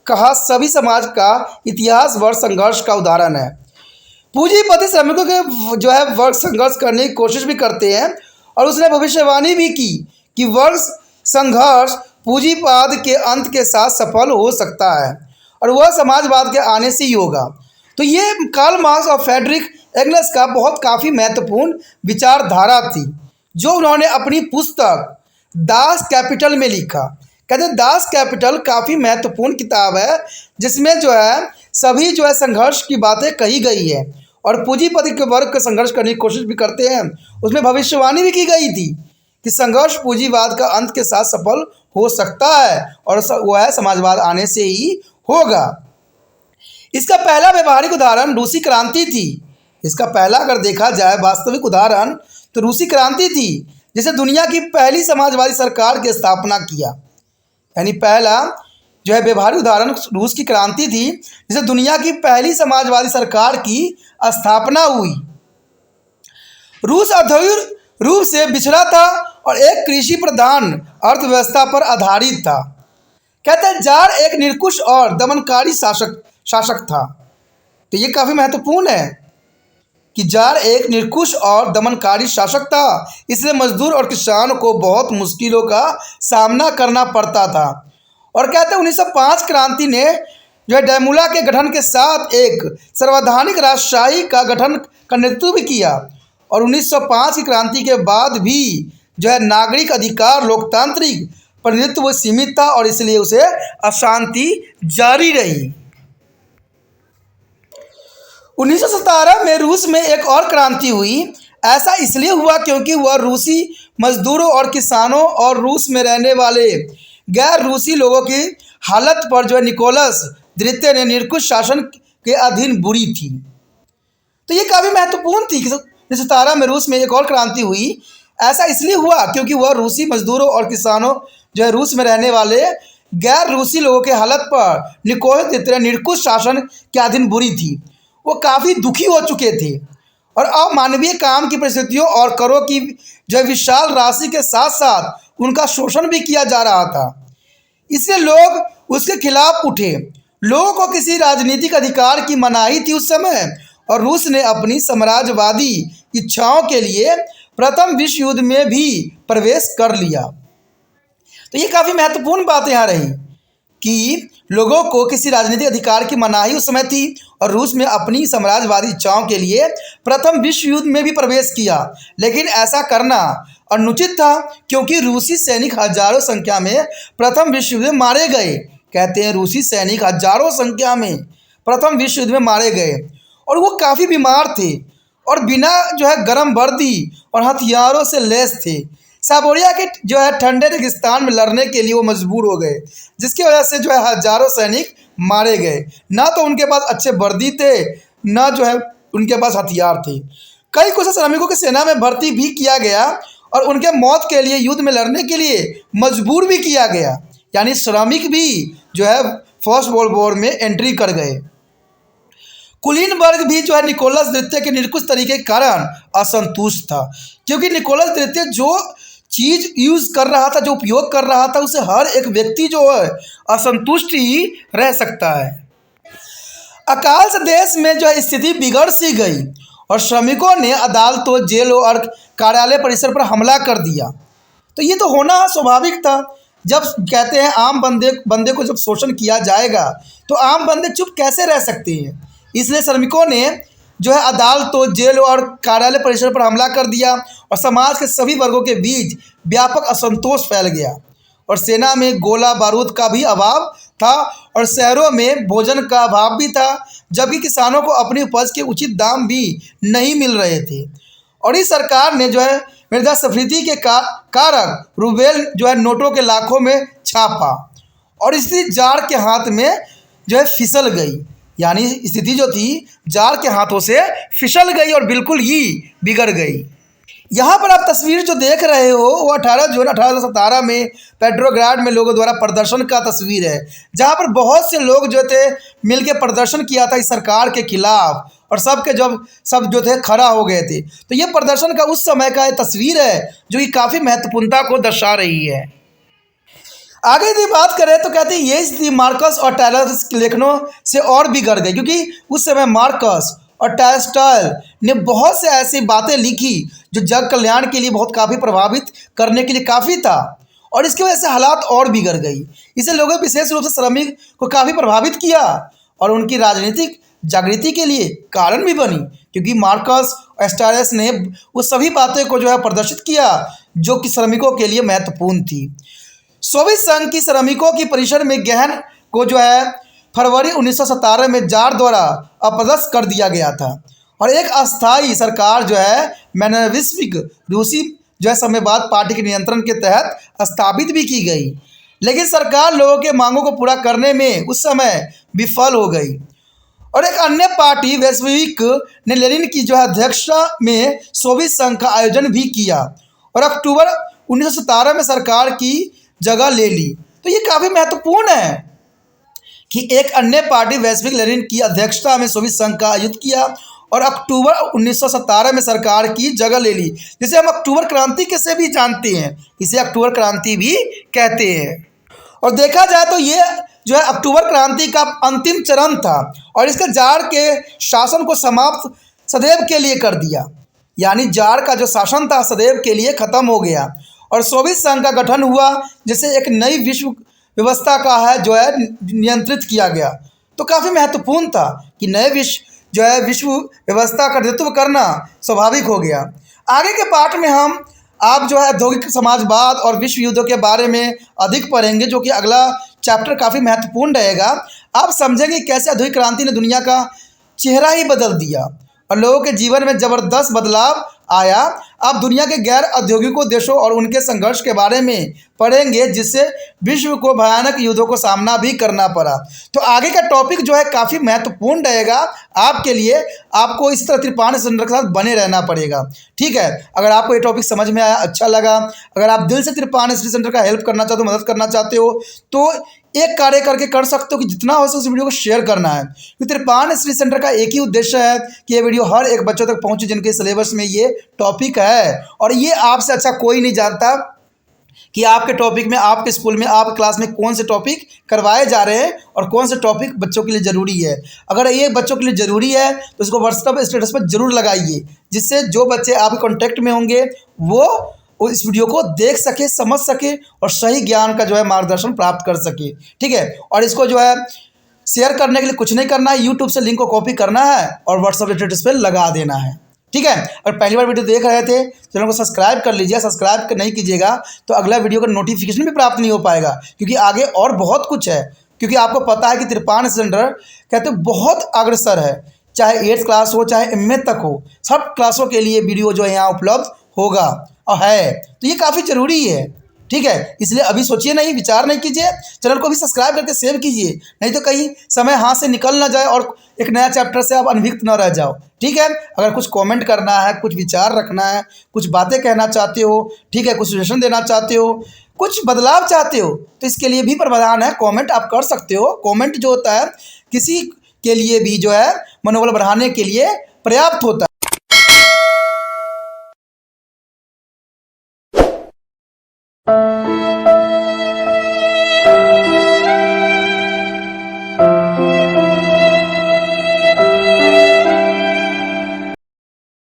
कहा सभी समाज का इतिहास वर्ग संघर्ष का उदाहरण है। पूंजीपति श्रमिकों के जो है वर्ग संघर्ष करने की कोशिश भी करते हैं और उसने भविष्यवाणी भी की कि वर्ग संघर्ष पूंजीवाद के अंत के साथ सफल हो सकता है और वह समाजवाद के आने से ही होगा। तो ये कार्ल मार्क्स और फ्रेडरिक एंगल्स का बहुत काफ़ी महत्वपूर्ण विचारधारा थी जो उन्होंने अपनी पुस्तक दास कैपिटल में लिखा। कहते हैं दास कैपिटल काफ़ी महत्वपूर्ण किताब है जिसमें जो है सभी जो है संघर्ष की बातें कही गई है और पूंजीपति के वर्ग का संघर्ष करने की कोशिश भी करते हैं। उसमें भविष्यवाणी भी की गई थी कि संघर्ष पूंजीवाद का अंत के साथ सफल हो सकता है और वह समाजवाद आने से ही होगा। इसका पहला व्यवहारिक उदाहरण रूसी क्रांति थी। इसका पहला अगर देखा जाए वास्तविक उदाहरण तो रूसी क्रांति थी जिसे दुनिया की पहली समाजवादी सरकार की स्थापना किया। यानी पहला जो है व्यवहारिक उदाहरण रूस की क्रांति थी जिसे दुनिया की पहली समाजवादी सरकार की स्थापना हुई। रूस औद्योगिक रूप से पिछड़ा था और एक कृषि प्रधान अर्थव्यवस्था पर आधारित था। कहते हैं जार एक निरंकुश और दमनकारी शासक था। तो ये काफ़ी महत्वपूर्ण है कि जार एक निरंकुश और दमनकारी शासक था, इसलिए मजदूर और किसान को बहुत मुश्किलों का सामना करना पड़ता था। और कहते हैं 1905 क्रांति ने जो है डैमुला के गठन के साथ एक सर्वैधानिक राजशाही का गठन का नेतृत्व भी किया और 1905 की क्रांति के बाद भी जो है नागरिक अधिकार लोकतांत्रिक प्रतिनिधित्व सीमित था और इसलिए उसे अशांति जारी रही। 1917 में रूस में एक और क्रांति हुई। ऐसा इसलिए हुआ क्योंकि वह रूसी मजदूरों और किसानों और रूस में रहने वाले गैर रूसी लोगों की हालत पर जो है निकोलस द्वितीय ने निरंकुश शासन के अधीन बुरी थी। तो ये काफ़ी महत्वपूर्ण थी कि 1917 में रूस में एक और क्रांति हुई। ऐसा इसलिए हुआ क्योंकि वह रूसी मजदूरों और किसानों जो है रूस में रहने वाले गैर रूसी लोगों के हालत पर निकोलस द्वितीय निरंकुश शासन के अधीन बुरी थी। वो काफ़ी दुखी हो चुके थे और अमानवीय काम की परिस्थितियों और करों की जो विशाल राशि के साथ साथ उनका शोषण भी किया जा रहा था। इसलिए लोग उसके खिलाफ उठे। लोगों को किसी राजनीतिक अधिकार की मनाही थी उस समय और रूस ने अपनी साम्राज्यवादी इच्छाओं के लिए प्रथम विश्व युद्ध में भी प्रवेश कर लिया। तो ये काफ़ी महत्वपूर्ण बात यहाँ रही कि लोगों को किसी राजनीतिक अधिकार की मनाही उस समय थी और रूस में अपनी साम्राज्यवादी इच्छाओं के लिए प्रथम विश्व युद्ध में भी प्रवेश किया। लेकिन ऐसा करना अनुचित था क्योंकि रूसी सैनिक हजारों संख्या में प्रथम विश्व युद्ध में मारे गए। कहते हैं रूसी सैनिक हजारों संख्या में प्रथम विश्व युद्ध में मारे गए और वो काफ़ी बीमार थे और बिना जो है गर्म वर्दी और हथियारों से लैस थे। साइबेरिया के जो है ठंडे रेगिस्तान में लड़ने के लिए वो मजबूर हो गए, जिसकी वजह से जो है हजारों सैनिक मारे गए। ना तो उनके पास अच्छे वर्दी थे, ना जो है उनके पास हथियार थे। कई कुछ श्रमिकों की सेना में भर्ती भी किया गया और उनके मौत के लिए युद्ध में लड़ने के लिए मजबूर भी किया गया। यानी श्रमिक भी जो है फर्स्ट वर्ल्ड वॉर में एंट्री कर गए। कुलीनबर्ग भी जो है निकोलस द्वितीय के निरंकुश तरीके के कारण असंतुष्ट था, क्योंकि निकोलस द्वितीय जो चीज़ यूज़ कर रहा था, जो उपयोग कर रहा था, उसे हर एक व्यक्ति जो है असंतुष्ट ही रह सकता है। अकाल से देश में जो है स्थिति बिगड़ सी गई और श्रमिकों ने अदालतों, जेलों और कार्यालय परिसर पर हमला कर दिया। तो ये तो होना स्वाभाविक था। जब कहते हैं आम बंदे को जब शोषण किया जाएगा तो आम बंदे चुप कैसे रह सकते हैं। इसलिए श्रमिकों ने जो है अदालतों, जेलों और कार्यालय परिसर पर हमला कर दिया और समाज के सभी वर्गों के बीच व्यापक असंतोष फैल गया और सेना में गोला बारूद का भी अभाव था और शहरों में भोजन का अभाव भी था, जबकि किसानों को अपनी उपज के उचित दाम भी नहीं मिल रहे थे। और इस सरकार ने जो है मुद्रास्फीति के कारक रूबेल जो है नोटों के लाखों में छापा और स्थिति जार के हाथ में जो है फिसल गई। यानी स्थिति जो थी जार के हाथों से फिसल गई और बिल्कुल ही बिगड़ गई। यहाँ पर आप तस्वीर जो देख रहे हो वो 18 जून 1817 में पेट्रोग्राड में लोगों द्वारा प्रदर्शन का तस्वीर है, जहाँ पर बहुत से लोग जो थे मिलकर प्रदर्शन किया था इस सरकार के खिलाफ और सब जो थे खड़ा हो गए थे। तो ये प्रदर्शन का उस समय का तस्वीर है जो कि काफ़ी महत्वपूर्णता को दर्शा रही है। आगे यदि बात करें तो कहते हैं ये स्थिति मार्कस और टायलर के लेखनों से और भी बढ़ गई, क्योंकि उस समय मार्कस और टॉल्स्टॉय ने बहुत से ऐसी बातें लिखी जो जग कल्याण के लिए बहुत काफ़ी प्रभावित करने के लिए काफ़ी था और इसकी वजह से हालात और बिगड़ गई। इसे लोगों विशेष रूप से श्रमिक को काफ़ी प्रभावित किया और उनकी राजनीतिक जागृति के लिए कारण भी बनी, क्योंकि मार्कस और स्टायलस ने उस सभी बातें को जो है प्रदर्शित किया जो कि श्रमिकों के लिए महत्वपूर्ण थी। सोवियत संघ की श्रमिकों की परिषद में गहन को जो है फरवरी 1917 में जार द्वारा अपदस्थ कर दिया गया था और एक अस्थायी सरकार जो है मेनेविस्विक रूसी जो है साम्यवाद पार्टी के नियंत्रण के तहत स्थापित भी की गई, लेकिन सरकार लोगों के मांगों को पूरा करने में उस समय विफल हो गई और एक अन्य पार्टी वेस्विक ने लेनिन की जो है अध्यक्षता में सोवियत संघ का आयोजन भी किया और अक्टूबर 1917 में सरकार की जगह ले ली। तो ये काफ़ी महत्वपूर्ण है कि एक अन्य पार्टी वैश्विक लेनिन की अध्यक्षता में सोवियत संघ का आयोजित किया और अक्टूबर 1917 में सरकार की जगह ले ली, जिसे हम अक्टूबर क्रांति कैसे भी जानते हैं, इसे अक्टूबर क्रांति भी कहते हैं। और देखा जाए तो ये जो है अक्टूबर क्रांति का अंतिम चरण था और इसके जार के शासन को समाप्त सदैव के लिए कर दिया। यानी जार का जो शासन था सदैव के लिए खत्म हो गया और सोवियत संघ का गठन हुआ, जिसे एक नई विश्व व्यवस्था का है जो है नियंत्रित किया गया। तो काफ़ी महत्वपूर्ण था कि नए विश्व व्यवस्था का नेतृत्व करना स्वाभाविक हो गया। आगे के पार्ट में हम आप जो है औद्योगिक समाजवाद और विश्व युद्धों के बारे में अधिक पढ़ेंगे, जो कि अगला चैप्टर काफ़ी महत्वपूर्ण रहेगा। आप समझेंगे कैसे औद्योगिक क्रांति ने दुनिया का चेहरा ही बदल दिया और लोगों के जीवन में ज़बरदस्त बदलाव आया। आप दुनिया के गैर औद्योगिकों देशों और उनके संघर्ष के बारे में पढ़ेंगे, जिससे विश्व को भयानक युद्धों को सामना भी करना पड़ा। तो आगे का टॉपिक जो है काफ़ी महत्वपूर्ण रहेगा आपके लिए। आपको इस तरह त्रिपाण सेंटर के साथ बने रहना पड़ेगा, ठीक है। अगर आपको ये टॉपिक समझ में आया, अच्छा लगा, अगर आप दिल से त्रिपाण सेंटर का हेल्प करना चाहते हो, मदद करना चाहते हो, तो एक कार्य करके कर सकते हो कि जितना हो सके उस वीडियो को शेयर करना है, क्योंकि त्रिपाण स्टडी सेंटर का एक ही उद्देश्य है कि ये वीडियो हर एक बच्चों तक पहुंचे जिनके सिलेबस में ये टॉपिक है। और ये आपसे अच्छा कोई नहीं जानता कि आपके टॉपिक में, आपके स्कूल में, आपके क्लास में कौन से टॉपिक करवाए जा रहे हैं और कौन से टॉपिक बच्चों के लिए ज़रूरी है। अगर ये बच्चों के लिए ज़रूरी है तो इसको व्हाट्सएप स्टेटस पर ज़रूर लगाइए, जिससे जो बच्चे आपके कॉन्टैक्ट में होंगे वो इस वीडियो को देख सके, समझ सके और सही ज्ञान का जो है मार्गदर्शन प्राप्त कर सके, ठीक है। और इसको जो है शेयर करने के लिए कुछ नहीं करना है, यूट्यूब से लिंक को कॉपी करना है और व्हाट्सएप स्टेटस पर लगा देना है, ठीक है। अगर पहली बार वीडियो देख रहे थे चैनल को सब्सक्राइब कर लीजिए। सब्सक्राइब नहीं कीजिएगा तो अगला वीडियो का नोटिफिकेशन भी प्राप्त नहीं हो पाएगा, क्योंकि आगे और बहुत कुछ है। क्योंकि आपको पता है कि त्रिपाण सेंटर कहते हैं बहुत अग्रसर है, चाहे 8th क्लास हो चाहे MA तक हो, सब क्लासों के लिए वीडियो जो है यहाँ उपलब्ध होगा और है। तो ये काफ़ी ज़रूरी है, ठीक है। इसलिए अभी सोचिए नहीं, विचार नहीं कीजिए, चैनल को भी सब्सक्राइब करके सेव कीजिए, नहीं तो कहीं समय हाथ से निकल ना जाए और एक नया चैप्टर से आप अनभिज्ञ न रह जाओ, ठीक है। अगर कुछ कमेंट करना है, कुछ विचार रखना है, कुछ बातें कहना चाहते हो, ठीक है, कुछ सजेशन देना चाहते हो, कुछ बदलाव चाहते हो, तो इसके लिए भी प्रावधान है, कमेंट आप कर सकते हो। कमेंट जो होता है किसी के लिए भी जो है मनोबल बढ़ाने के लिए पर्याप्त होता है।